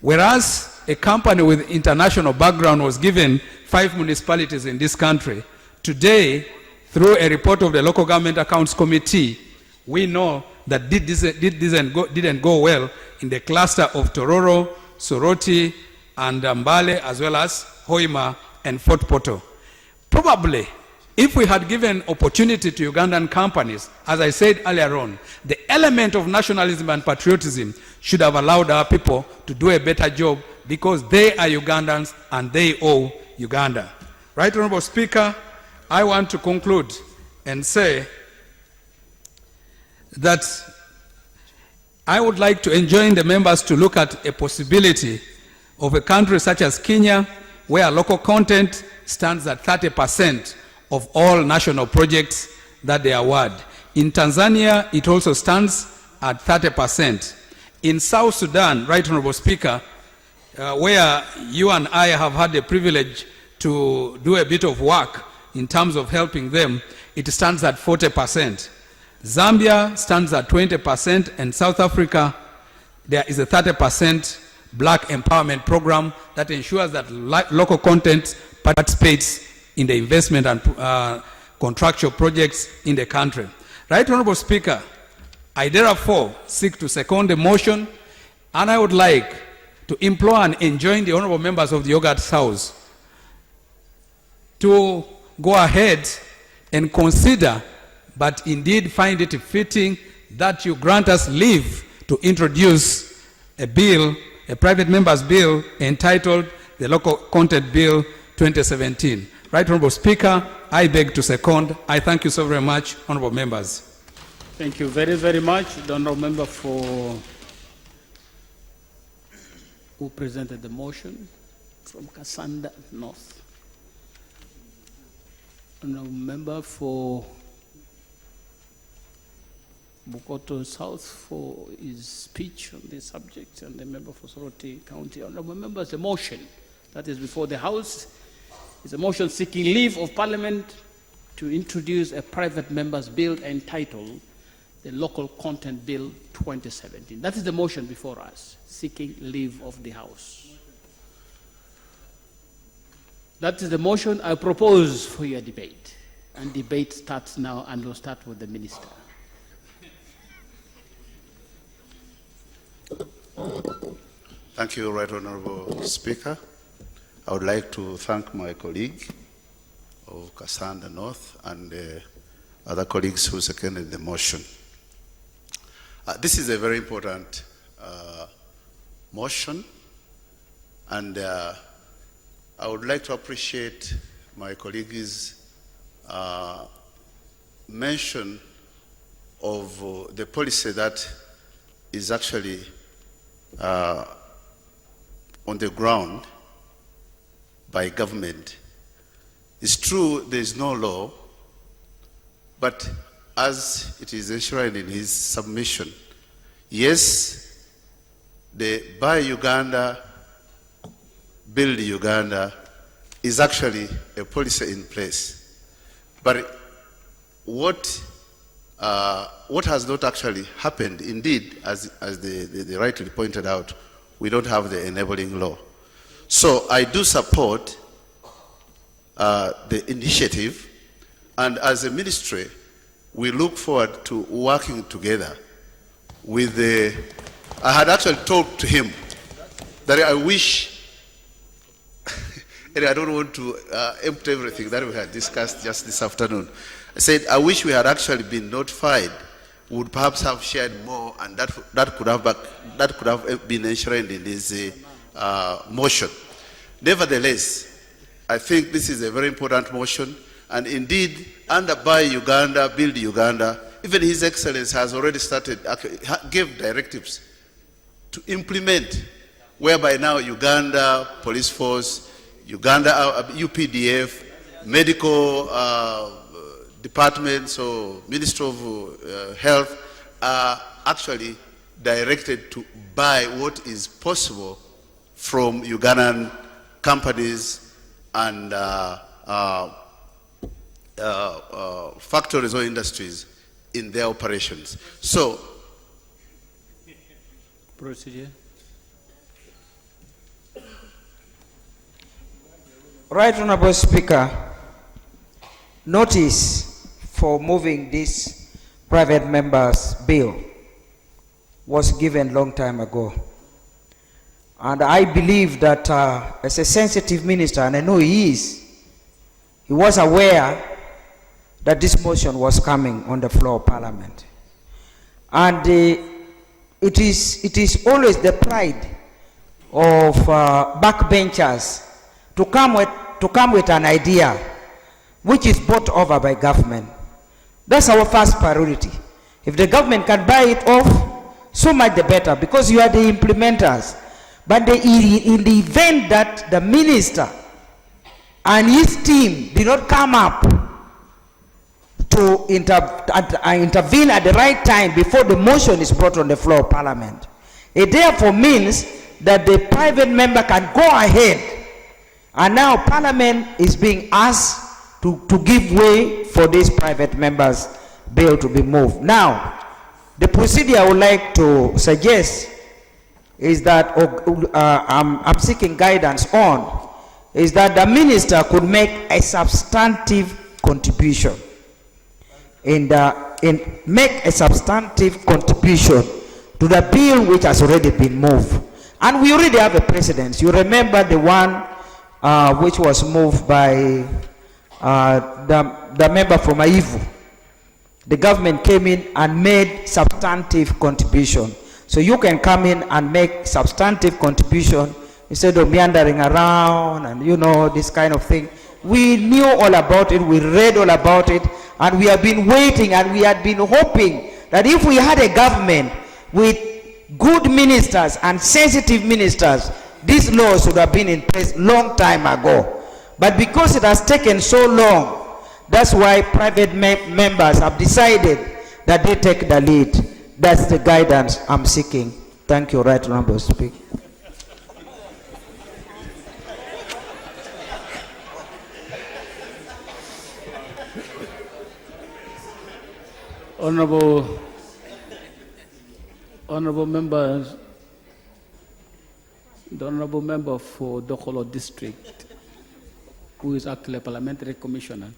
whereas a company with international background was given 5 municipalities in this country, today, through a report of the Local Government Accounts Committee, we know that didn't go well in the cluster of Tororo, Soroti, and Mbale, as well as Hoima and Fort Portal. Probably, if we had given opportunity to Ugandan companies, as I said earlier on, the element of nationalism and patriotism should have allowed our people to do a better job because they are Ugandans and they owe Uganda. Right, Honorable Speaker, I want to conclude and say that I would like to enjoin the members to look at a possibility of a country such as Kenya, where local content stands at 30% of all national projects that they award. In Tanzania, it also stands at 30%. In South Sudan, Right Honorable Speaker, where you and I have had the privilege to do a bit of work in terms of helping them, it stands at 40%. Zambia stands at 20%, and South Africa, there is a 30% black empowerment program that ensures that local content participates in the investment and contractual projects in the country. Right Honorable Speaker, I therefore seek to second the motion, and I would like to implore and enjoin the honorable members of the Yogurt House to go ahead and consider, but indeed find it fitting, that you grant us leave to introduce a bill, a private member's bill entitled the Local Content Bill 2017. Right Honorable Speaker, I beg to second. I thank you so very much, honorable members. Thank you very, very much. The honorable member who presented the motion from Kasanda North. Honorable member for Bukoto South for his speech on this subject, and the member for Soroti County. Honorable members, the motion that is before the House is a motion seeking leave of Parliament to introduce a private member's bill entitled the Local Content Bill 2017. That is the motion before us, seeking leave of the House. That is the motion I propose for your debate. And debate starts now, and we'll start with the minister. Thank you, Right Honorable Speaker. I would like to thank my colleague of Kasanda North and other colleagues who seconded the motion. This is a very important motion, and I would like to appreciate my colleague's mention of the policy that is actually on the ground by government. It's true there is no law, but as it is enshrined in his submission, yes, the Buy Uganda, Build Uganda is actually a policy in place. But what has not actually happened, indeed, as they rightly pointed out, we don't have the enabling law. So I do support the initiative, and as a ministry, we look forward to working together with the... I had actually talked to him that I wish And I don't want to empty everything that we had discussed just this afternoon. I said, I wish we had actually been notified. We would perhaps have shared more, and that could have been enshrined in this motion. Nevertheless, I think this is a very important motion, and indeed, under Buy Uganda, Build Uganda, even His Excellency has already started, gave directives to implement, whereby now Uganda Police Force, Uganda UPDF, medical departments or Ministry of Health are actually directed to buy what is possible from Ugandan companies and factories or industries in their operations. So, Procedure. Right Honorable Speaker, notice for moving this private member's bill was given long time ago. And I believe that as a sensitive minister, and I know he was aware that this motion was coming on the floor of Parliament. And it is always the pride of backbenchers to come with an idea which is bought over by government. That's our first priority. If the government can buy it off, so much the better, because you are the implementers. But in the event that the minister and his team did not come up to intervene at the right time before the motion is brought on the floor of Parliament, it therefore means that the private member can go ahead, and now Parliament is being asked to give way for this private member's bill to be moved. Now, the procedure I would like to suggest is that I'm seeking guidance on, is that the minister could make a substantive contribution make a substantive contribution to the bill which has already been moved. And we already have a precedent. You remember the one which was moved by the member from Aivu. The government came in and made substantive contribution. So you can come in and make substantive contribution instead of meandering around and this kind of thing. We knew all about it, we read all about it, and we have been waiting and we had been hoping that if we had a government with good ministers and sensitive ministers, these laws would have been in place long time ago. But because it has taken so long, that's why private members have decided that they take the lead. That's the guidance I'm seeking. Thank you, Right Honorable Speaker. Honorable members, the Honorable Member for Dokolo District, who is actually a parliamentary commissioner,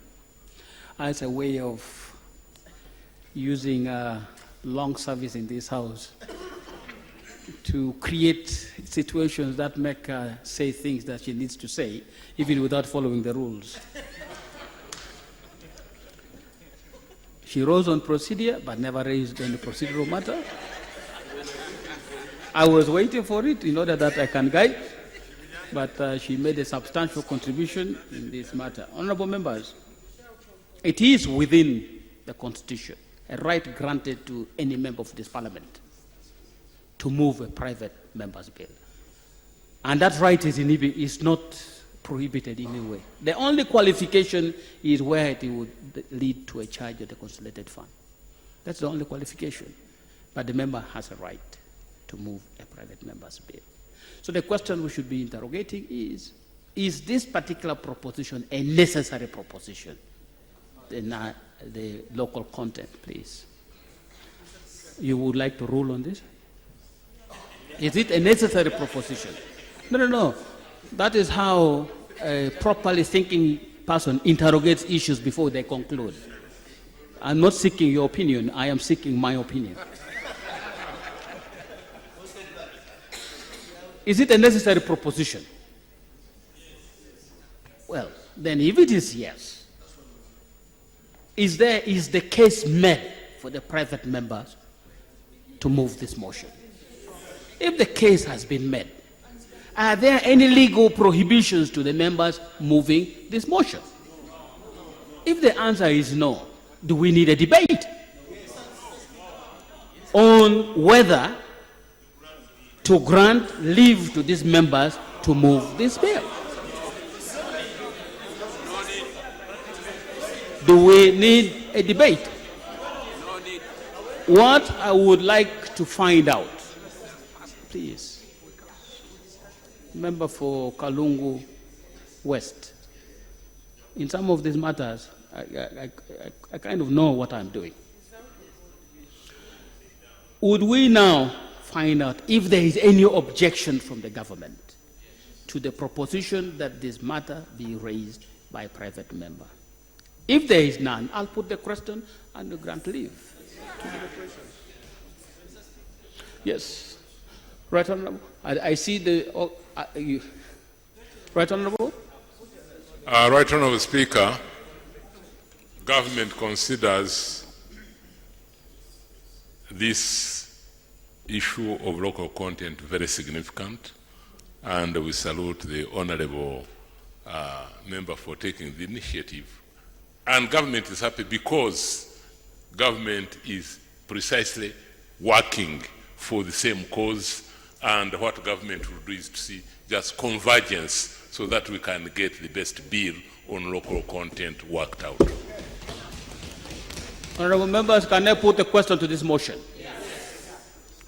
as a way of using long service in this house to create situations that make her say things that she needs to say, even without following the rules. She rose on procedure, but never raised any procedural matter. I was waiting for it in order that I can guide, but she made a substantial contribution in this matter. Honorable members, it is within the Constitution, a right granted to any member of this Parliament to move a private member's bill. And that right is not prohibited in any way. The only qualification is where it would lead to a charge of the consolidated fund. That's the only qualification. But the member has a right to move a private member's bill. So the question we should be interrogating is this particular proposition a necessary proposition? The local content, please. You would like to rule on this? Is it a necessary proposition? No. That is how a properly thinking person interrogates issues before they conclude. I'm not seeking your opinion, I am seeking my opinion. Is it a necessary proposition? Well, then if it is yes, is the case made for the private members to move this motion? If the case has been made, are there any legal prohibitions to the members moving this motion? If the answer is no, do we need a debate on whether to grant leave to these members to move this bill? Do we need a debate? What I would like to find out, please, member for Kalungu West, in some of these matters, I kind of know what I'm doing. Would we now find out if there is any objection from the government to the proposition that this matter be raised by a private member? If there is none, I'll put the question and grant leave. Yes. Right Honorable. I see the... Right Honorable? Right Honorable Speaker, government considers this issue of local content very significant, and we salute the Honorable member for taking the initiative. And government is happy because government is precisely working for the same cause, and what government will do is to see just convergence so that we can get the best bill on local content worked out. Honorable members, can I put a question to this motion? Yes.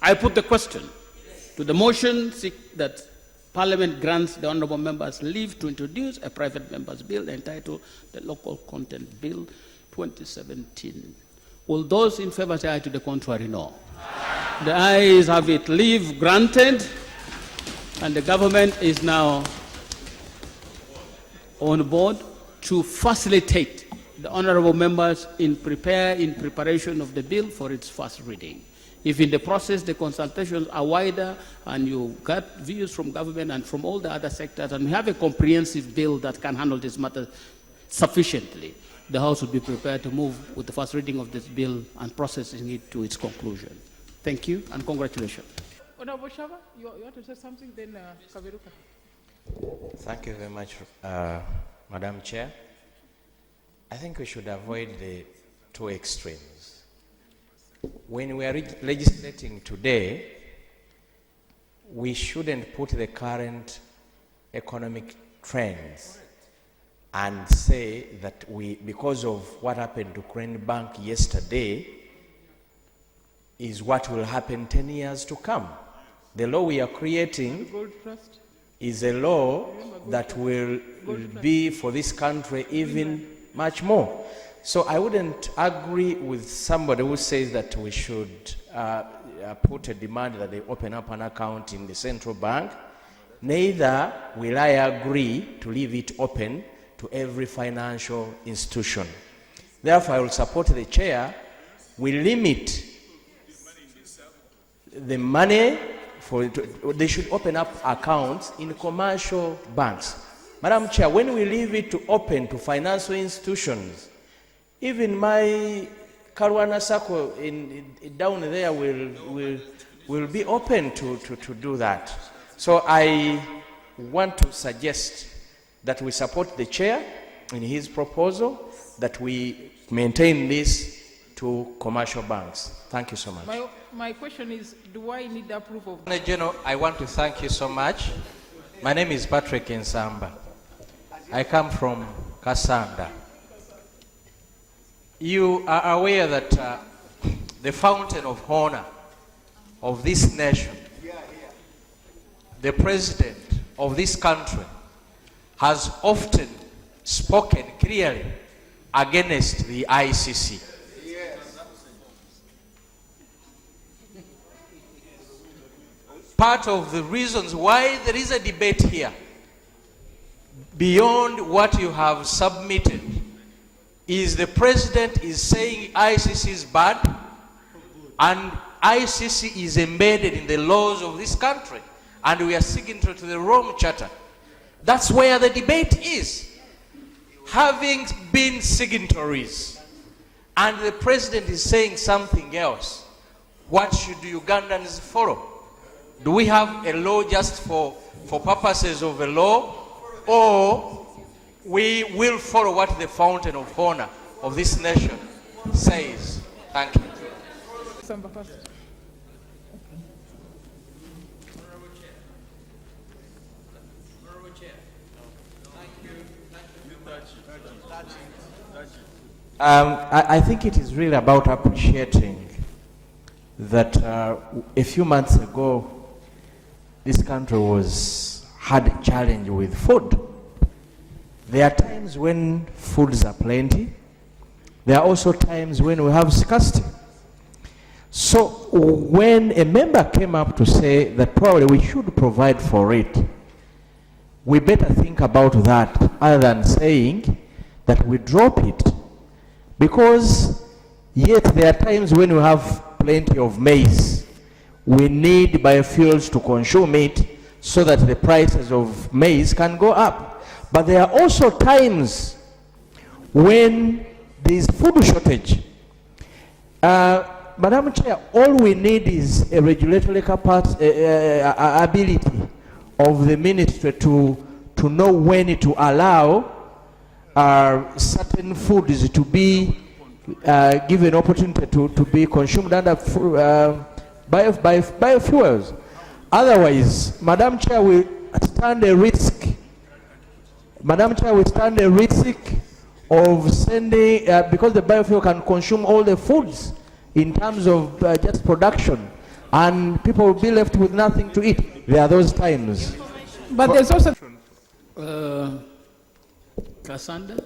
I put the question to the motion that Parliament grants the honorable members leave to introduce a private member's bill entitled the Local Content Bill 2017. Will those in favor say aye? To the contrary, no. The ayes have it. Leave granted, and the government is now on board to facilitate the honorable members in preparation of the bill for its first reading. If in the process the consultations are wider and you get views from government and from all the other sectors, and we have a comprehensive bill that can handle this matter sufficiently, the House would be prepared to move with the first reading of this bill and processing it to its conclusion. Thank you and congratulations. Honorable Shaba, you want to say something, then Kaberuka. Thank you very much, Madam Chair. I think we should avoid the two extremes. When we are legislating today, we shouldn't put the current economic trends and say that because of what happened to Crane Bank yesterday, is what will happen 10 years to come. The law we are creating is a law that will be for this country even much more. So I wouldn't agree with somebody who says that we should put a demand that they open up an account in the central bank. Neither will I agree to leave it open to every financial institution. Therefore, I will support the chair. We limit the money they should open up accounts in commercial banks. Madam Chair, when we leave it to open to financial institutions, even my Karwana Sacco down there will be open to do that. So I want to suggest that we support the chair in his proposal, that we maintain this to commercial banks. Thank you so much. My question is, do I need the approval? General, I want to thank you so much. My name is Patrick Nsamba. I come from Kasanda. You are aware that the fountain of honor of this nation, the president of this country, has often spoken clearly against the ICC. Part of the reasons why there is a debate here, beyond what you have submitted, is the president is saying ICC is bad, and ICC is embedded in the laws of this country, and we are signatory to the Rome Charter. That's where the debate is. having been signatories, and the president is saying something else, what should Ugandans follow? Do we have a law just for purposes of a law, or we will follow what the fountain of honor of this nation says? Thank you. Nsamba first. I think it is really about appreciating that a few months ago, this country had a challenge with food. There are times when foods are plenty. There are also times when we have scarcity. So when a member came up to say that probably we should provide for it, we better think about that other than saying that we drop it. Because yet there are times when we have plenty of maize. We need biofuels to consume it so that the prices of maize can go up. But there are also times when there is food shortage. Madam Chair, all we need is a regulatory ability of the ministry to know when to allow certain foods to be given opportunity to be consumed under biofuels. Otherwise, Madam Chair will stand a risk. Madam Chair will stand a risk of sending, because the biofuel can consume all the foods in terms of just production, and people will be left with nothing to eat. There are those times. But there's also Cassandra?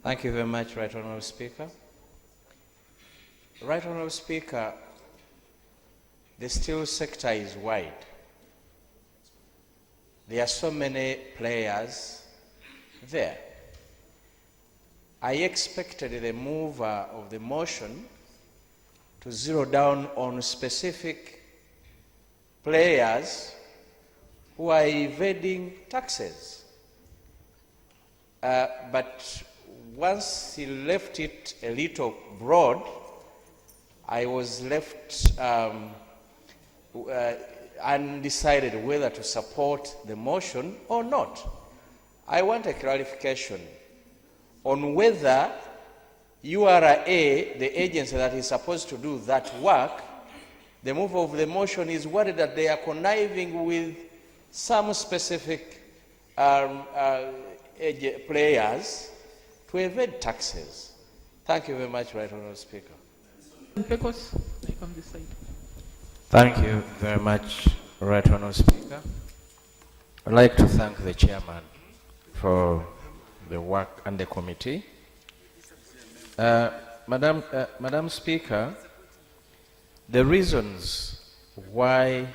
Thank you very much, Right Honourable Speaker. Right Honourable Speaker, the steel sector is wide. There are so many players there. I expected the mover of the motion to zero down on specific players who are evading taxes. But once he left it a little broad, I was left undecided whether to support the motion or not. I want a clarification on whether URA, the agency that is supposed to do that work, the move of the motion is worried that they are conniving with some specific players to evade taxes. Thank you very much, Right Honourable Speaker. Pecos, I come this side. Thank you very much, Right Honourable Speaker. I'd like to thank the chairman for the work and the committee. Madam Speaker, the reasons why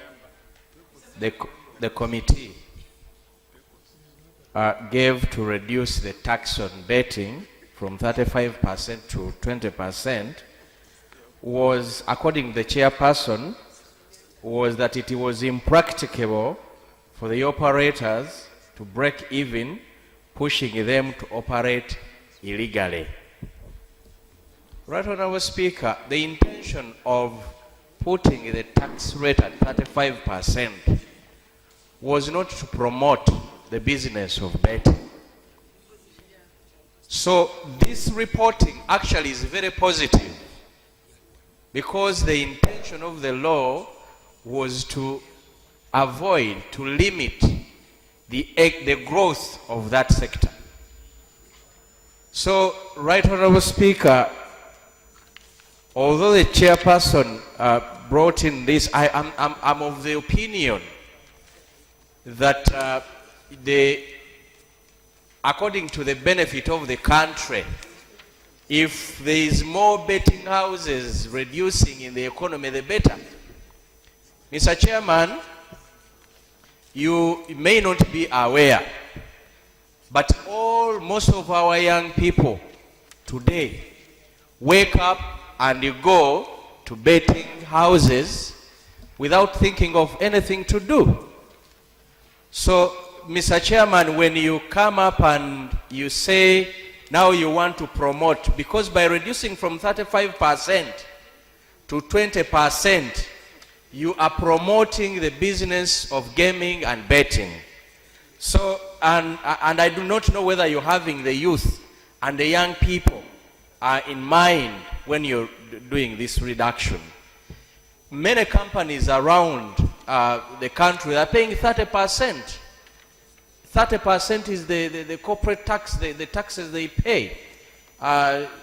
the committee gave to reduce the tax on betting from 35% to 20% was, according to the chairperson, was that it was impracticable for the operators to break even, pushing them to operate illegally. Right Honourable Speaker, the intention of putting the tax rate at 35% was not to promote the business of betting. So this reporting actually is very positive, because the intention of the law was to avoid, to limit the growth of that sector. So, Right Honourable Speaker, although the chairperson brought in this, I'm of the opinion that according to the benefit of the country, if there is more betting houses reducing in the economy, the better. Mr. Chairman, you may not be aware, but most of our young people today wake up and you go to betting houses without thinking of anything to do. So, Mr. Chairman, when you come up and you say now you want to promote, because by reducing from 35% to 20%, you are promoting the business of gaming and betting. So, and I do not know whether you're having the youth and the young people in mind when you're doing this reduction. Many companies around the country are paying 30%. 30% is the corporate tax, the taxes they pay.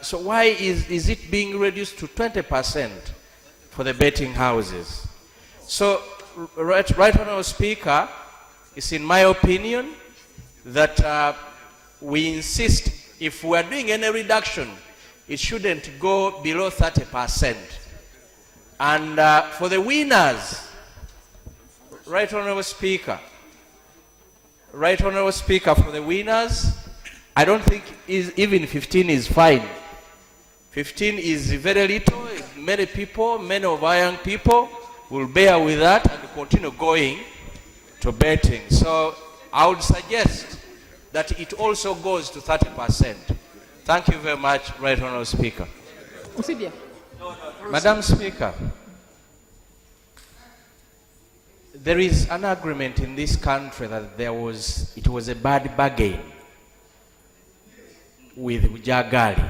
So why is it being reduced to 20% for the betting houses? So, right Honourable Speaker, it's in my opinion that we insist if we are doing any reduction, it shouldn't go below 30%. And for the winners, Right Honourable Speaker, for the winners, I don't think even 15 is fine. 15 is very little. Many people, many of our young people will bear with that and continue going to betting. So I would suggest that it also goes to 30%. Thank you very much, Right Honourable Speaker. Madam Speaker, there is an agreement in this country that it was a bad bargain with Jagali.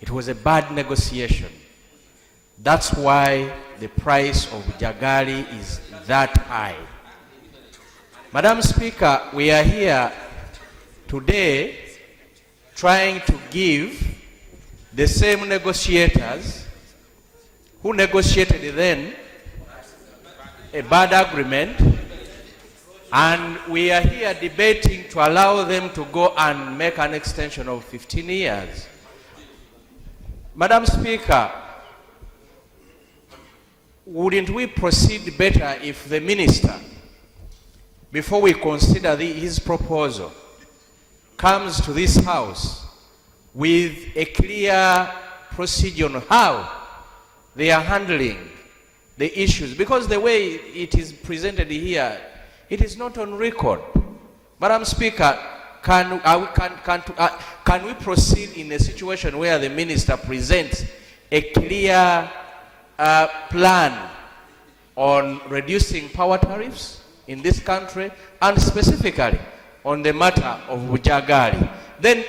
It was a bad negotiation. That's why the price of Jagali is that high. Madam Speaker, we are here today trying to give the same negotiators who negotiated then a bad agreement, and we are here debating to allow them to go and make an extension of 15 years. Madam Speaker, wouldn't we proceed better if the minister, before we consider his proposal, comes to this house with a clear procedure on how they are handling the issues? Because the way it is presented here, it is not on record. Madam Speaker, can we proceed in a situation where the minister presents a clear plan on reducing power tariffs in this country, and specifically on the matter of Jagali? Then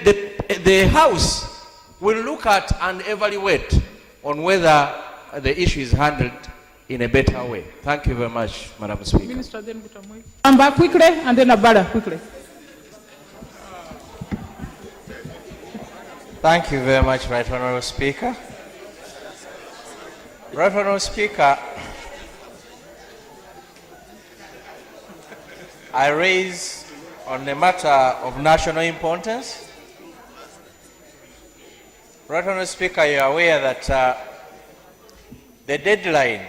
the House will look at and evaluate on whether the issue is handled in a better way. Thank you very much, Madam Speaker. Minister, then Nsamba quickly, and then Abara quickly. Thank you very much, Right Honourable Speaker. Right Honourable Speaker, I raise on a matter of national importance. Right Honourable Speaker, you are aware that the deadline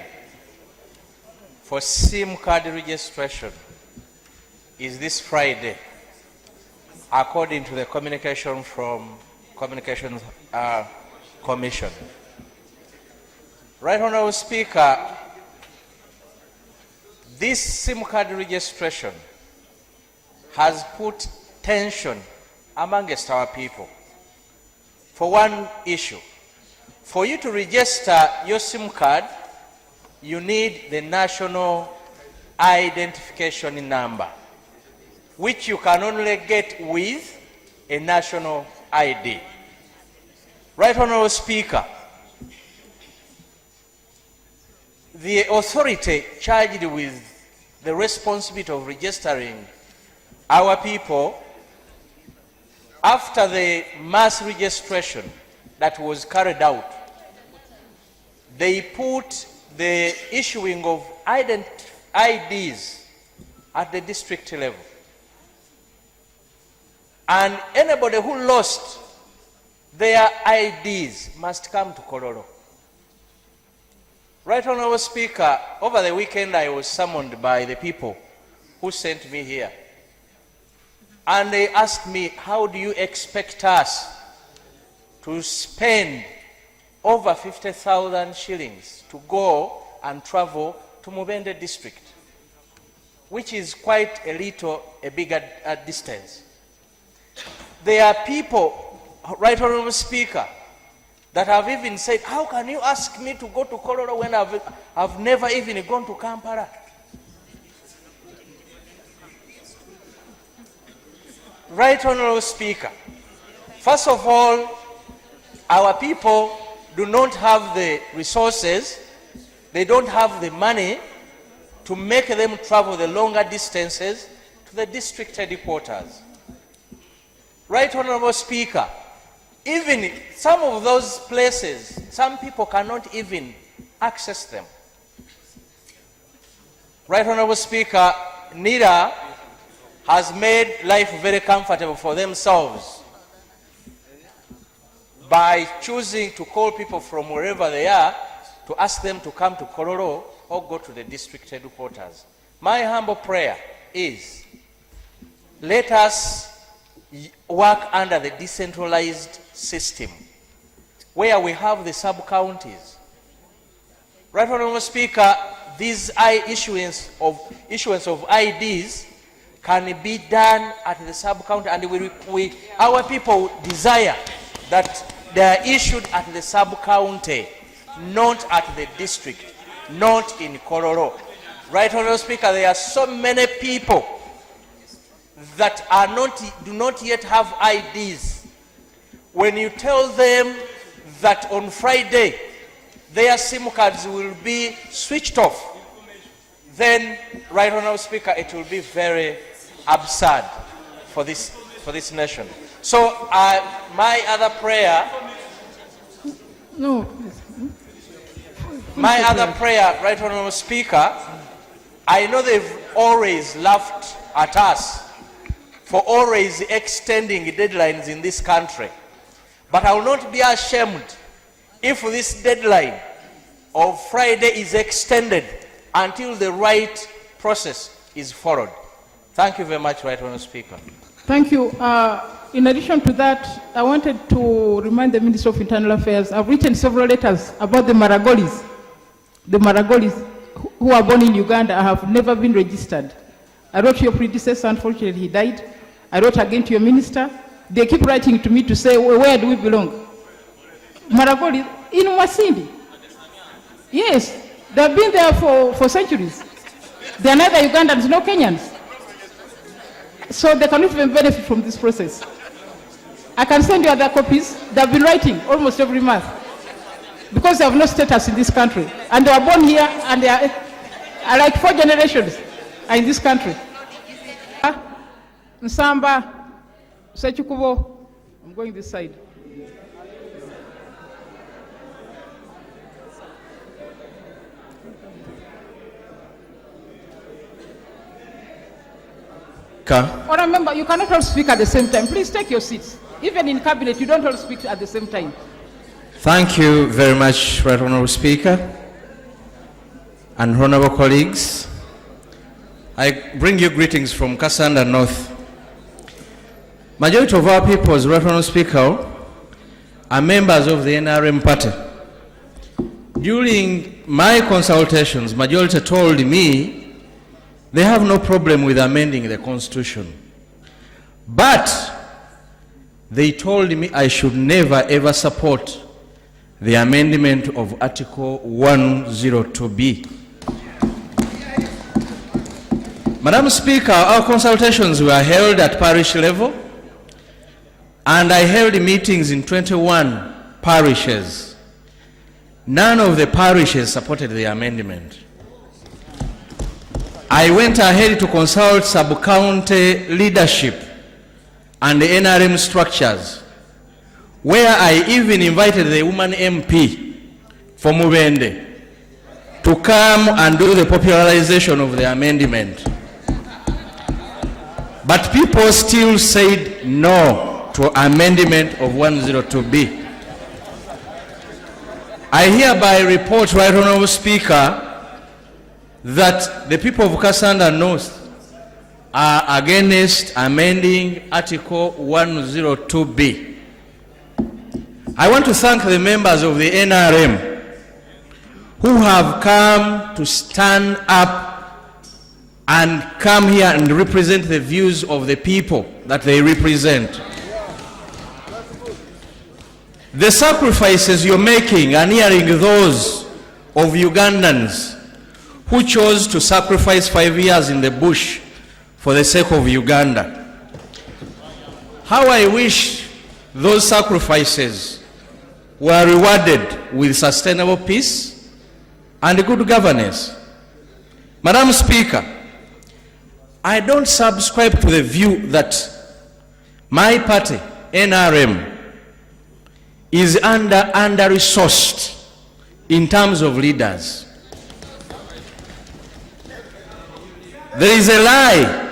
for SIM card registration is this Friday, according to the communication from Communications Commission. Right Honourable Speaker, this SIM card registration has put tension amongst our people. For one issue, for you to register your SIM card, you need the national identification number, which you can only get with a national ID. Right Honourable Speaker, the authority charged with the responsibility of registering our people, after the mass registration that was carried out, they put the issuing of IDs at the district level. And anybody who lost their IDs must come to Kololo. Right Honourable Speaker, over the weekend I was summoned by the people who sent me here. And they asked me, how do you expect us to spend over 50,000 shillings to go and travel to Mubende district? which is quite a bigger distance. There are people, Right Honorable Speaker, that have even said, how can you ask me to go to Kololo when I've never even gone to Kampala? Right Honorable Speaker, first of all, our people do not have the resources, they don't have the money to make them travel the longer distances to the district headquarters. Right Honorable Speaker, even some of those places, some people cannot even access them. Right Honorable Speaker, NIRA has made life very comfortable for themselves by choosing to call people from wherever they are to ask them to come to Kololo or go to the district headquarters. My humble prayer is, let us work under the decentralized system where we have the sub-counties. Right Honorable Speaker, these issuance of IDs can be done at the sub-county, and our people desire that they are issued at the sub-county, not at the district, not in Kololo. Right Honorable Speaker, there are so many people that do not yet have IDs. When you tell them that on Friday their SIM cards will be switched off, then, Right Honorable Speaker, it will be very absurd for this nation. So my other prayer, Right Honorable Speaker, I know they've always laughed at us for always extending deadlines in this country. But I will not be ashamed if this deadline of Friday is extended until the right process is followed. Thank you very much, Right Honorable Speaker. Thank you. In addition to that, I wanted to remind the Minister of Internal Affairs, I've written several letters about the Maragolis. The Maragolis who are born in Uganda have never been registered. I wrote to your predecessor, unfortunately he died. I wrote again to your minister. They keep writing to me to say, where do we belong? Maragolis in Wasindi. Yes, they've been there for centuries. They are neither Ugandans nor Kenyans. So they cannot even benefit from this process. I can send you other copies. They've been writing almost every month because they have no status in this country. And they were born here, and they are like 4 generations are in this country. Nsamba, Sechikubo, I'm going this side. Or remember, you cannot all speak at the same time. Please take your seats. Even in cabinet, you don't all speak at the same time. Thank you very much, Right Honorable Speaker and honorable colleagues. I bring you greetings from Kasanda North. Majority of our people, Right Honorable Speaker, are members of the NRM party. During my consultations, majority told me they have no problem with amending the Constitution. But they told me I should never ever support the amendment of Article 102B. Madam Speaker, our consultations were held at parish level, and I held meetings in 21 parishes. None of the parishes supported the amendment. I went ahead to consult sub-county leadership and the NRM structures, where I even invited the woman MP for Mubende to come and do the popularization of the amendment. But people still said no to amendment of 102B. I hereby report, Right Honorable Speaker, that the people of Kasanda North are against amending Article 102B. I want to thank the members of the NRM who have come to stand up and come here and represent the views of the people that they represent. The sacrifices you're making are nearing those of Ugandans who chose to sacrifice 5 years in the bush for the sake of Uganda. How I wish those sacrifices were rewarded with sustainable peace and good governance. Madam Speaker, I don't subscribe to the view that my party, NRM, is under-resourced in terms of leaders. There is a lie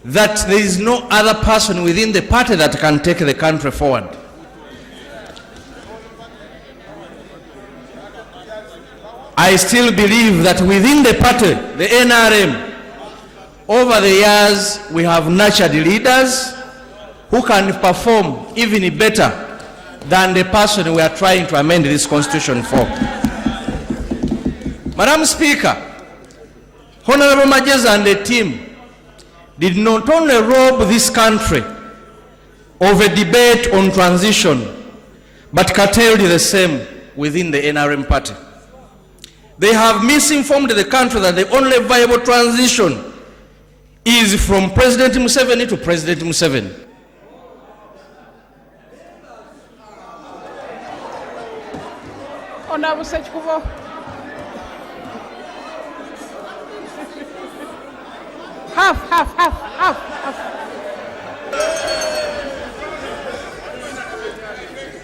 that there is no other person within the party that can take the country forward. I still believe that within the party, the NRM, over the years we have nurtured leaders who can perform even better than the person we are trying to amend this constitution for. Madam Speaker, Honorable Majeza and the team did not only rob this country of a debate on transition, but curtailed the same within the NRM party. They have misinformed the country that the only viable transition is from President Museveni to President Museveni. Honorable Sechkubo. Half.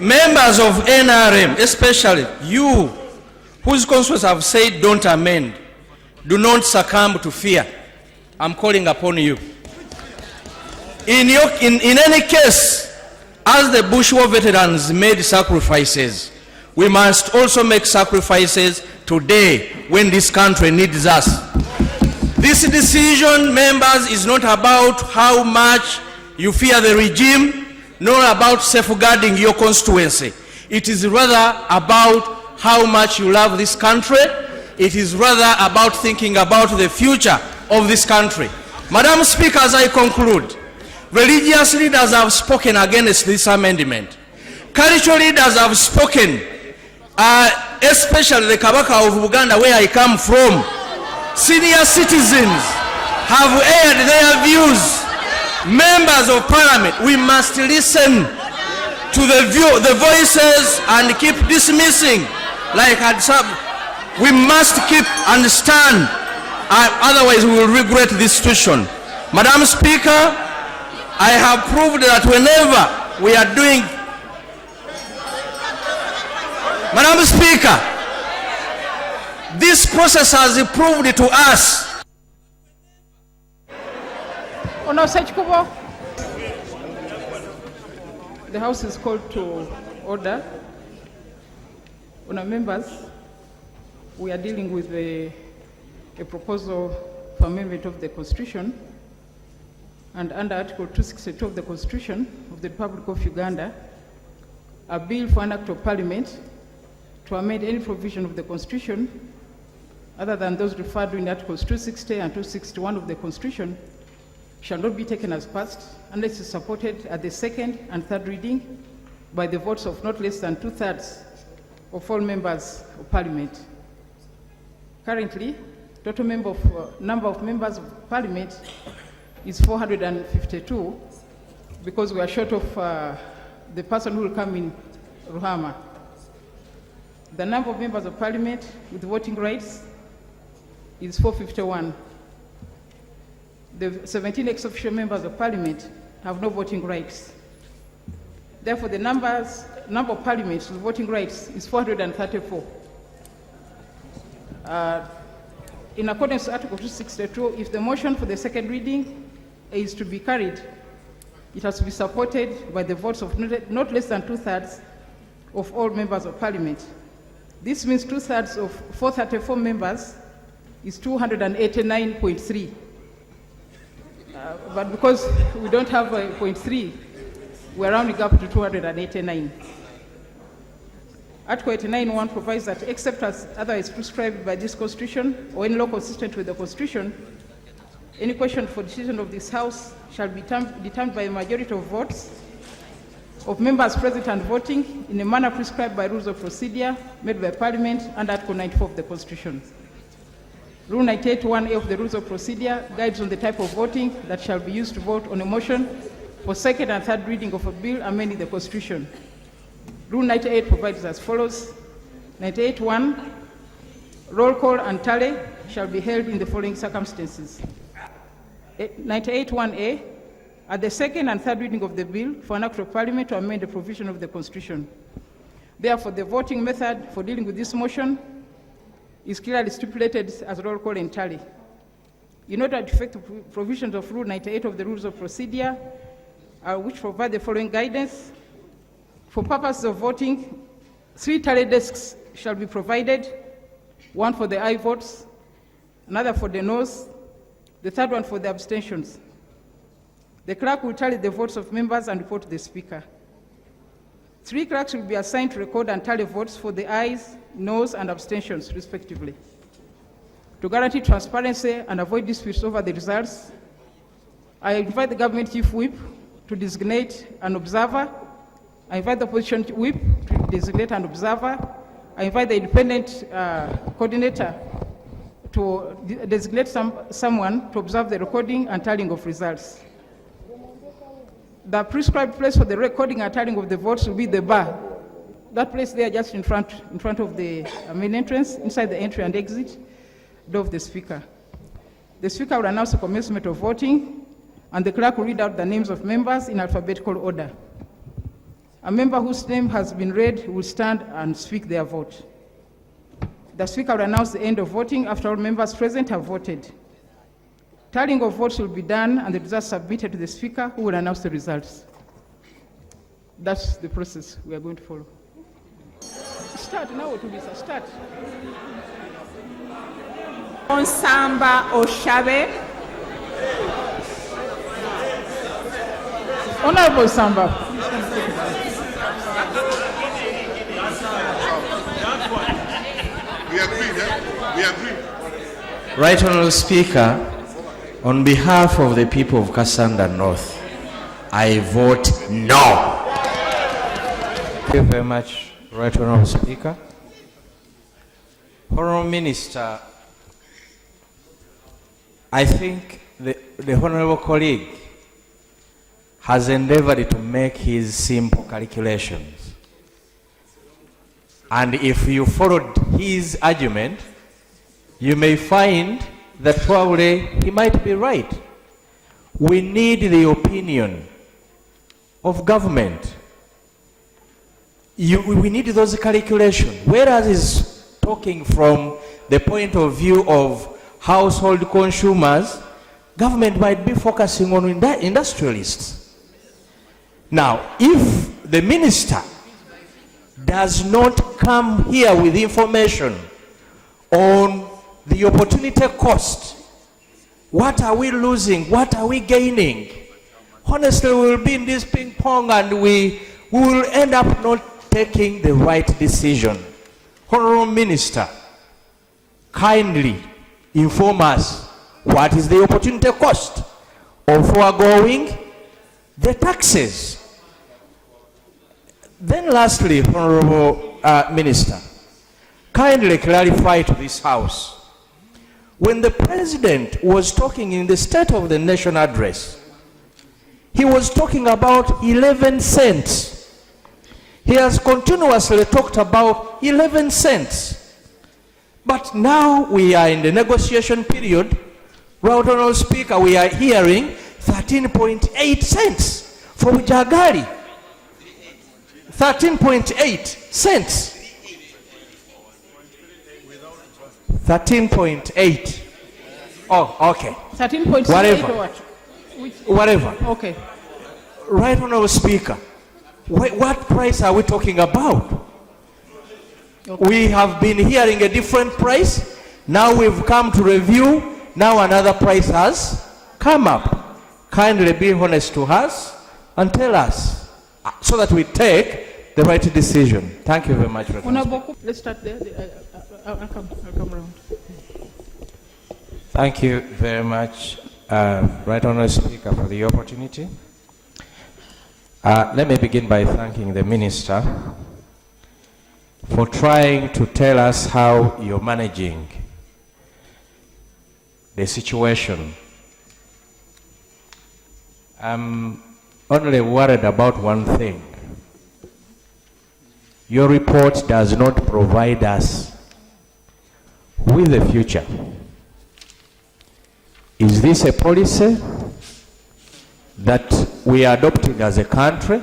Members of NRM, especially you, whose constituents have said don't amend, do not succumb to fear. I'm calling upon you. In any case, as the Bush War veterans made sacrifices, we must also make sacrifices today when this country needs us. This decision, members, is not about how much you fear the regime, nor about safeguarding your constituency. It is rather about how much you love this country. It is rather about thinking about the future of this country. Madam Speaker, as I conclude, religious leaders have spoken against this amendment. Cultural leaders have spoken, especially the Kabaka of Uganda, where I come from. Senior citizens have aired their views. Members of Parliament, we must listen to the voices and keep dismissing like we must keep understand, otherwise we will regret this situation. Madam Speaker, I have proved that whenever we are doing, Madam Speaker, this process has proved it to us. Honorable Sechkubo. The House is called to order. Honorable members, we are dealing with a proposal for amendment of the Constitution, and under Article 262 of the Constitution of the Republic of Uganda, a bill for an act of Parliament to amend any provision of the Constitution other than those referred to in Articles 260 and 261 of the Constitution shall not be taken as passed unless it is supported at the second and third reading by the votes of not less than 2/3 of all members of Parliament. Currently, total number of members of Parliament is 452 because we are short of the person who will come in Ruhama. The number of members of Parliament with voting rights is 451. The 17 ex-officio members of Parliament have no voting rights. Therefore, the number of Parliament with voting rights is 434. In accordance with Article 262, if the motion for the second reading is to be carried, it has to be supported by the votes of not less than 2/3 of all members of Parliament. This means 2/3 of 434 members is 289.3. But because we don't have a 0.3, we're rounding up to 289. Article 89(1) provides that except as otherwise prescribed by this Constitution or any law consistent with the Constitution, any question for decision of this House shall be determined by a majority of votes of members present and voting in a manner prescribed by rules of procedure made by Parliament and Article 94 of the Constitution. Rule 98(1)A of the rules of procedure guides on the type of voting that shall be used to vote on a motion for second and third reading of a bill amending the Constitution. Rule 98 provides as follows. 98(1), roll call and tally shall be held in the following circumstances. 98(1)A, at the second and third reading of the bill for an act of Parliament to amend the provision of the Constitution. Therefore, the voting method for dealing with this motion is clearly stipulated as roll call and tally. In order to effect the provisions of Rule 98 of the Rules of Procedure, which provide the following guidance. For purposes of voting, 3 tally desks shall be provided, one for the aye votes, another for the noes, the third one for the abstentions. The clerk will tally the votes of members and report to the Speaker. 3 clerks will be assigned to record and tally votes for the ayes, noes, and abstentions, respectively. To guarantee transparency and avoid disputes over the results, I invite the Government Chief Whip to designate an observer. I invite the Opposition Whip to designate an observer. I invite the Independent Coordinator to designate someone to observe the recording and tallying of results. The prescribed place for the recording and tallying of the votes will be the bar. That place there just in front of the main entrance, inside the entry and exit door of the Speaker. The Speaker will announce the commencement of voting, and the clerk will read out the names of members in alphabetical order. A member whose name has been read will stand and speak their vote. The Speaker will announce the end of voting after all members present have voted. Tallying of votes will be done and the results submitted to the Speaker, who will announce the results. That's the process we are going to follow. Start now, to be start. Nsamba Oshabe. Honorable Nsamba. We agree, we agree. Right Honorable Speaker, on behalf of the people of Kassanda North, I vote no. Thank you very much, Right Honorable Speaker. Honorable Minister, I think the Honorable colleague has endeavored to make his simple calculations. And if you followed his argument, you may find that probably he might be right. We need the opinion of government. We need those calculations. Whereas he's talking from the point of view of household consumers, government might be focusing on industrialists. Now, if the minister does not come here with information on the opportunity cost, what are we losing, what are we gaining? Honestly, we will be in this ping pong and we will end up not taking the right decision. Honorable Minister, kindly inform us what is the opportunity cost of foregoing the taxes. Then lastly, Honorable Minister, kindly clarify to this House, when the President was talking in the State of the Nation address, he was talking about 11 cents. He has continuously talked about 11 cents. But now we are in the negotiation period. Right Honorable Speaker, we are hearing 13.8 cents for Jagali. 13.8 cents. 13.8. Oh, okay. 13.8 Whatever. or what? Whatever. Okay. Right Honorable Speaker, what price are we talking about? Okay. We have been hearing a different price. Now we've come to review. Now another price has come up. Kindly be honest to us and tell us so that we take the right decision. Thank you very much. Honorable, let's start there. I'll come around. Thank you very much, Right Honourable Speaker, for the opportunity. Let me begin by thanking the Minister for trying to tell us how you're managing the situation. I'm only worried about one thing. Your report does not provide us with the future. Is this a policy that we are adopting as a country,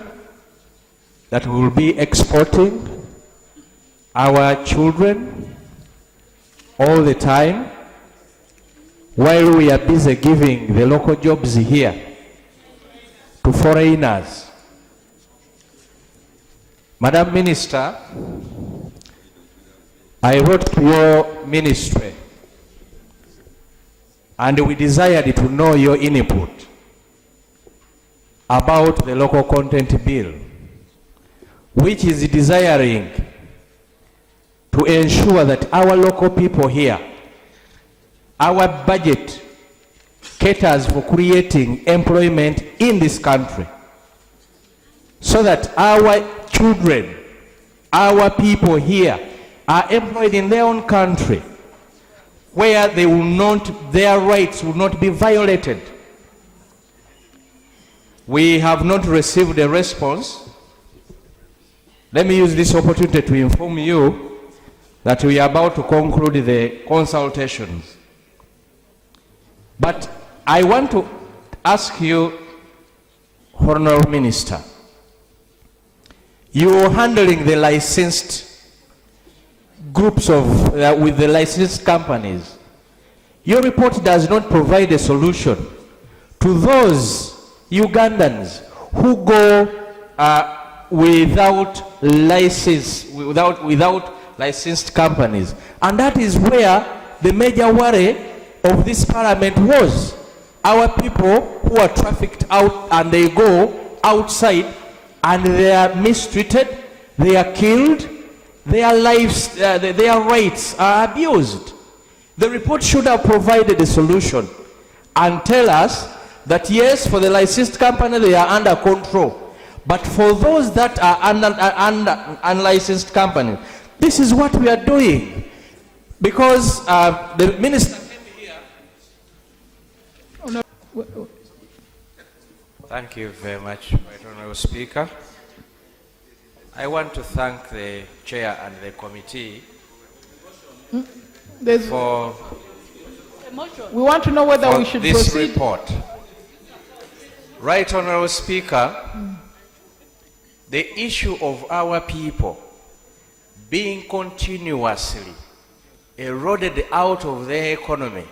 that we will be exporting our children all the time while we are busy giving the local jobs here to foreigners? Madam Minister, I wrote to your ministry and we desired to know your input about the local content bill, which is desiring to ensure that our local people here, our budget caters for creating employment in this country, so that our children, our people here are employed in their own country, where they will not, their rights will not be violated. We have not received a response. Let me use this opportunity to inform you that we are about to conclude the consultations. But I want to ask you, Honorable Minister, you are handling the licensed groups of, with the licensed companies. Your report does not provide a solution to those Ugandans who go without license, without licensed companies. And that is where the major worry of this parliament was. Our people who are trafficked out and they go outside and they are mistreated, they are killed, their lives, their rights are abused. The report should have provided a solution and tell us that yes, for the licensed company they are under control, but for those that are under unlicensed companies, this is what we are doing. Because the minister came here. Thank you very much, Right Honourable Speaker. I want to thank the chair and the committee for we want to know whether we should this proceed. Report. Right Honourable Speaker, the issue of our people being continuously eroded out of their economy,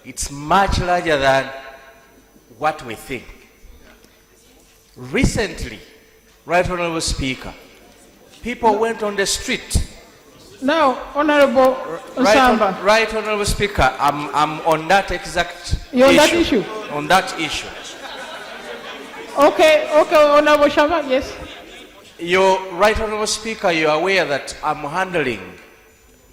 it's much larger than what we think. Recently, Right Honourable Speaker, people went on the street. Now, Honourable Nsamba. Right Honourable Speaker, I'm on that exact You're issue. on that issue? On that issue. Okay, Honourable Shava, yes. You're Right Honourable Speaker, you're aware that I'm handling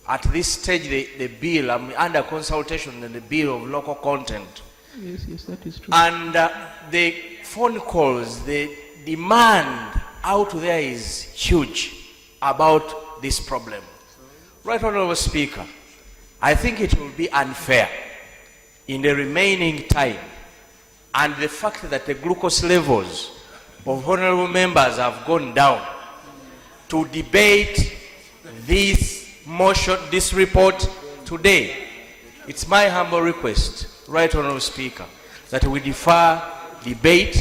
at this stage the bill, I'm under consultation on the bill of local content. Yes, that is true. And the phone calls, the demand out there is huge about this problem. Right Honourable Speaker, I think it will be unfair in the remaining time and the fact that the glucose levels of honourable members have gone down to debate this motion, this report today. It's my humble request, Right Honourable Speaker, that we defer debate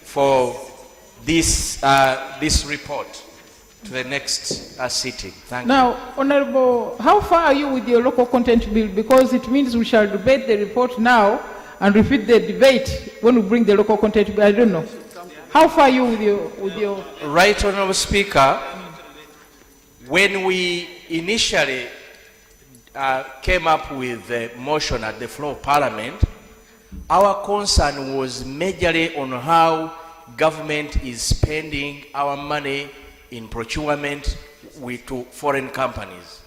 for this report to the next sitting. Thank you. Now, Honourable, how far are you with your local content bill? Because it means we shall debate the report now and repeat the debate when we bring the local content bill. I don't know. How far are you with your... Right Honourable Speaker, when we initially came up with the motion at the floor of Parliament, our concern was majorly on how government is spending our money in procurement to foreign companies.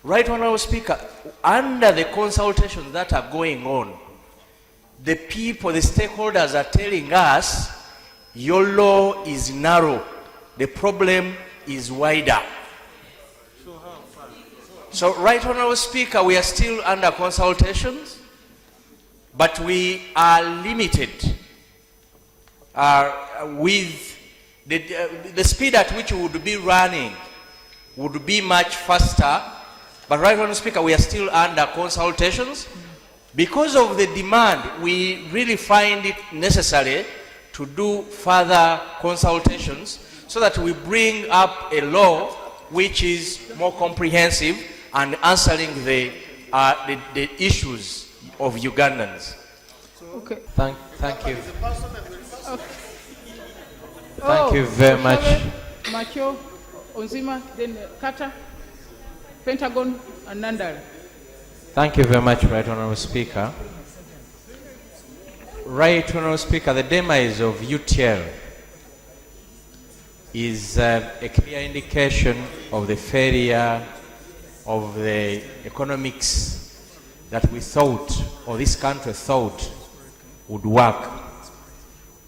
Right, Honorable Speaker, under the consultations that are going on, the people, the stakeholders are telling us your law is narrow, the problem is wider. So, Right Honorable Speaker, we are still under consultations, but we are limited with the speed at which we would be running would be much faster. But Right Honorable Speaker, we are still under consultations. Because of the demand, we really find it necessary to do further consultations so that we bring up a law which is more comprehensive and answering the issues of Ugandans. Okay. Thank you. Okay. Thank you very much. Macho, Onzima, then Kata, Pentagon, and Nandal. Thank you very much, Right Honorable Speaker. Right Honorable Speaker, the demise of UTL is a clear indication of the failure of the economics that we thought, or this country thought, would work.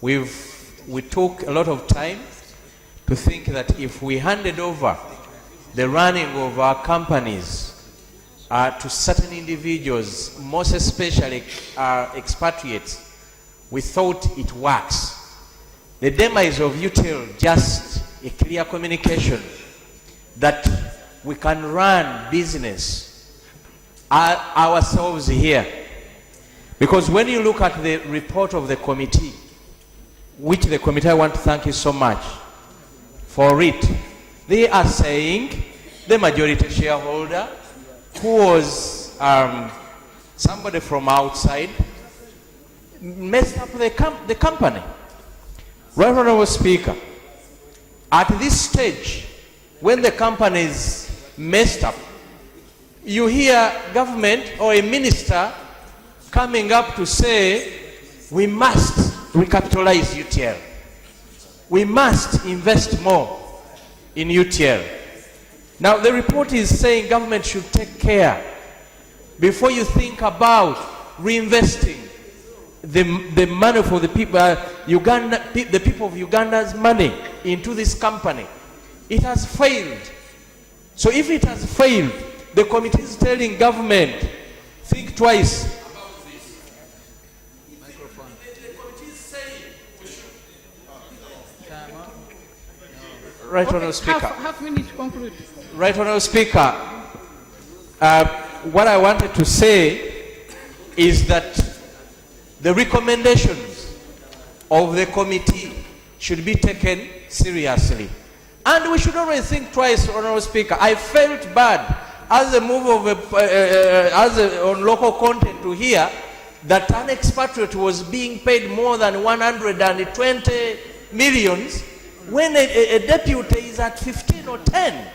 We took a lot of time to think that if we handed over the running of our companies to certain individuals, most especially expatriates, we thought it works. The demise of UTL, just a clear communication that we can run business ourselves here. Because when you look at the report of the committee, which the committee, I want to thank you so much for it, they are saying the majority shareholder, who was somebody from outside, messed up the company. Right Honorable Speaker, at this stage, when the company is messed up, you hear government or a minister coming up to say, we must recapitalize UTL. We must invest more in UTL. Now, the report is saying government should take care before you think about reinvesting the money for the people, the people of Uganda's money into this company. It has failed. So if it has failed, the committee is telling government, think twice. Right Honourable Speaker. Half minute to conclude. Right Honourable Speaker, what I wanted to say is that the recommendations of the committee should be taken seriously. And we should always think twice, Honourable Speaker. I felt bad as a move of on local content to hear that an expatriate was being paid more than 120 millions when a deputy is at 15 or 10.